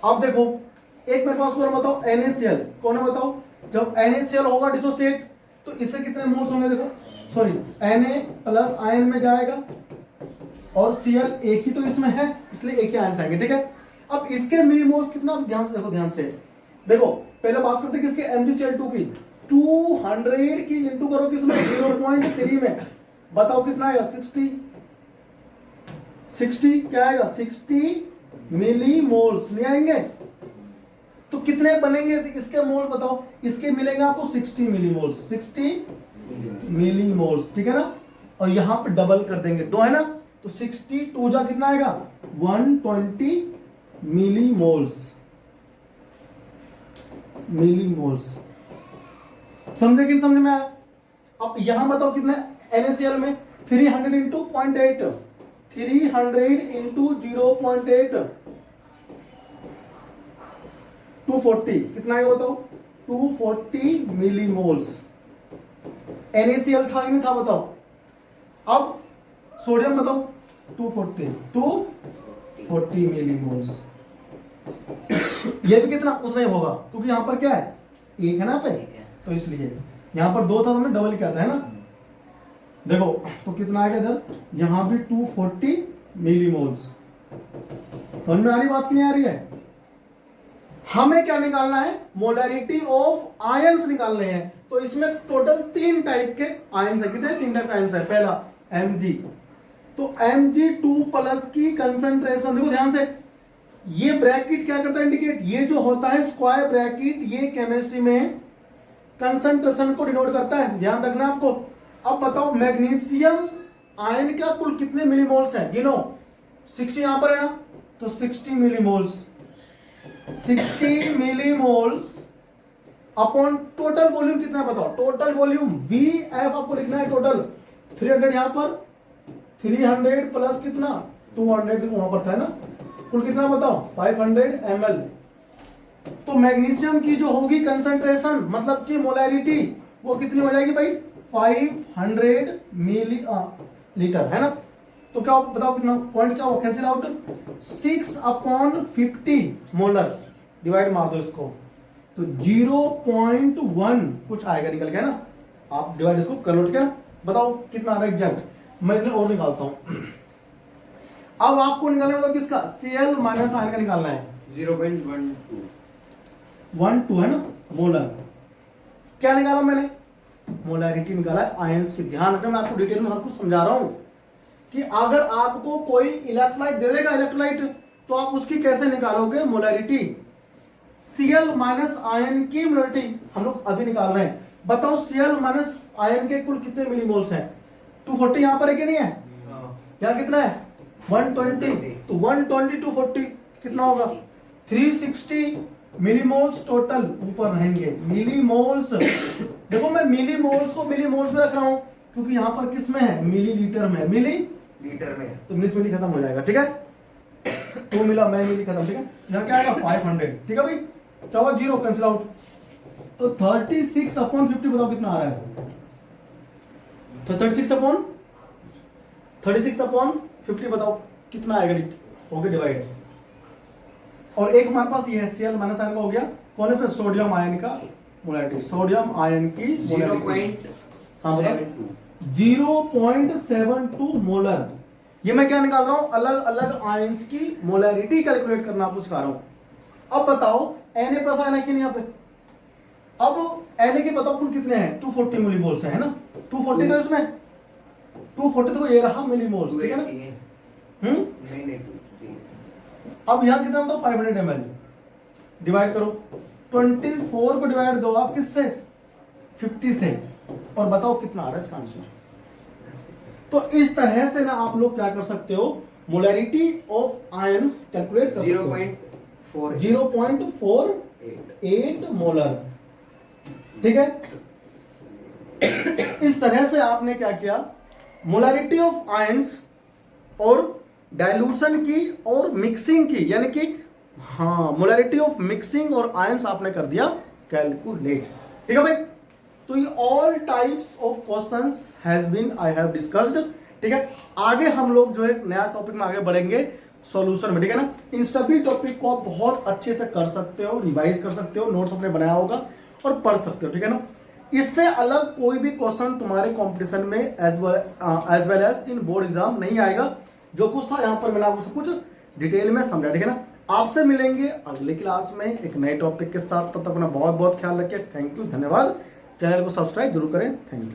अब देखो एक मेरे पास कौन बताओ, NaCl कौन है बताओ। जब NaCl होगा डिसोसिएट तो इससे कितने मोल्स होंगे, देखो सॉरी Na प्लस आयन में जाएगा और Cl एक ही तो इसमें है, इसलिए एक ही आयन आएंगे, ठीक है। अब इसके मिलीमोल्स कितना, ध्यान से देखो, ध्यान से देखो। पहले बात करते हैं किसके, MgCl2 की। 200 की इंटू करो किसमें, 0.3 में, बताओ कितना आएगा, 60 क्या आएगा, 60 मिलीमोल्स नहीं आएंगे। तो कितने बनेंगे इसके मोल्स बताओ, इसके मिलेंगे आपको 60 मिलीमोल्स, 60 मिलीमोल्स, ठीक है ना। और यहां पे डबल कर देंगे, 2 है ना, तो 62 जा कितना आएगा, 120 मिलीमोल्स। समझे कि नहीं समझ में आया। अब यहां बताओ कितना NaCl में, 300 इंटू 0.8, 300 इंटू 0.8, 240 कितना आएगा बताओ, 240 मिलीमोल्स। NaCl था कि नहीं था बताओ। अब सोडियम बताओ, 240 मिलीमोल्स। ये भी कितना, उतना ही होगा, क्योंकि यहां पर क्या है, एक है ना पे, तो इसलिए यहां पर 2 था तो हमने डबल किया था, है ना। देखो तो कितना आएगा इधर, यहां भी 240 मिलीमोल्स। समझ में आ रही बात, नहीं आ रही है। हमें क्या निकालना है, मोलैरिटी ऑफ आयंस निकालने हैं। तो इसमें टोटल 3 टाइप के आयंस है। कितने, 3 टाइप के आयंस है। पहला Mg, तो Mg2 प्लस की कंसंट्रेशन, देखो ध्यान से, ये ब्रैकेट क्या करता है, इंडिकेट, ये जो होता है स्क्वायर ब्रैकेट, ये केमिस्ट्री में कंसंट्रेशन को डिनोट करता है, ध्यान रखना आपको। अब बताओ मैग्नीशियम आयन का कुल कितने मिलीमोल्स हैं, गिनो। 60 यहां पर है ना, तो 60 millimoles, 60 millimoles upon total volume कितना है बताओ, टोटल वॉल्यूम VF आपको लिखना है टोटल। 300 यहां पर, 300 प्लस कितना, 200 वहां पर था ना, कुल कितना बताओ, 500 ml। तो मैग्नीशियम की जो होगी कंसंट्रेशन, मतलब की मोलैरिटी, वो कितनी हो जाएगी भाई, 500 मिली लीटर, है ना। तो क्या बताओ कितना, पॉइंट क्या हो, कैंसिल आउट, 6/50 मोलर, डिवाइड मार दो इसको, तो 0.1 कुछ आएगा निकल के, है ना। आप डिवाइड इसको कर लो, ठीक है ना। बताओ कितना आ रहा है एग्जैक्ट, मैं इतने और निकालता हूं। अब आपको निकालना मतलब किसका, Cl माइनस आयन का निकालना है, 0.12 है ना, मोलर। क्या निकाला मैंने, मोलैरिटी निकाला है आयंस की। ध्यान रखना, मैं आपको डिटेल में हर कुछ समझा रहा हूं कि अगर आपको कोई इलेक्ट्रोलाइट दे देगा, इलेक्ट्रोलाइट, तो आप उसकी कैसे निकालोगे मोलैरिटी। Cl माइनस आयन की मोलैरिटी हम लोग अभी निकाल रहे हैं। बताओ Cl माइनस आयन के कुल कितने मिलीमोल्स हैं, 240 यहां पर है कि नहीं है, यहाँ कितना है 120, तो 120 240 कितना होगा, 360 मिलीमोल्स टोटल ऊपर रहेंगे, मिलीमोल्स देखो मैं मिली मोल्स को मिली मोल्स में रख रहा हूं क्योंकि यहां पर किस में है, मिली लीटर में, मिली लीटर में, तो मिली खत्म हो जाएगा, ठीक है। 2 मिला, मैं मिली खत्म, ठीक है। यहाँ क्या आएगा 500, ठीक है भाई। क्या हुआ, 0 कैंसिल आउट। तो 36/50 बताओ कितना आ रहा है। तो 36/50 बताओ कितना आएगा, हो गया डिवाइड। और एक हमारे पास ये है Cl माइनस आयन का हो गया, कौन इसमें, सोडियम आयन का मोलैरिटी, सोडियम आयन की 0.72 मोलर। ये मैं क्या निकाल रहा हूं, अलग अलग आयंस की मोलैरिटी कैलकुलेट करना आपको सिखा रहा हूं। अब बताओ Na प्लस आयन है कि नहीं यहाँ पे। अब Na के बताओ कुल कितने हैं, 240 मिलीमोल्स है ना। 240 तो इसमें 240 तो ये रहा मिलीमोल्स, ठीक है ना। अब यहाँ कितना बताओ, 500 ml। डिवाइड करो, 24 को डिवाइड दो आप किससे, 50 से, और बताओ कितना आ रहा है इसका आंसर। तो इस तरह से ना आप लोग क्या कर सकते हो, मोलैरिटी ऑफ आयंस कैलकुलेट कर सकते हो। 0.48 मोलर, ठीक है। इस तरह से आपने क्या किया, मोलैरिटी ऑफ आयंस और डाइल्यूशन की और मिक्सिंग की, यानी कि हाँ मोलैरिटी ऑफ मिक्सिंग और आयंस आपने कर दिया कैलकुलेट, ठीक है भाई। तो ये all types of questions has been I have discussed, ठीक है। आगे हम लोग जो है नया टॉपिक में आगे बढ़ेंगे सॉल्यूशन में, ठीक है ना। इन सभी टॉपिक को आप बहुत अच्छे से कर सकते हो, रिवाइज कर सकते हो, नोट्स अपने बनाया होगा और पढ़ सकते हो, ठीक है ना। इससे अलग कोई भी क्वेश्चन तुम्हारे कंपटीशन में as well as in board exam नहीं आएगा। जो कुछ था यहाँ पर मैंने आपको सब कुछ डिटेल में समझा, ठीक है ना। आपसे मिलेंगे अगले क्लास में एक नए टॉपिक के साथ, तब तक अपना बहुत बहुत ख्याल रखिए। थैंक यू, धन्यवाद। चैनल को सब्सक्राइब जरूर करें, थैंक यू।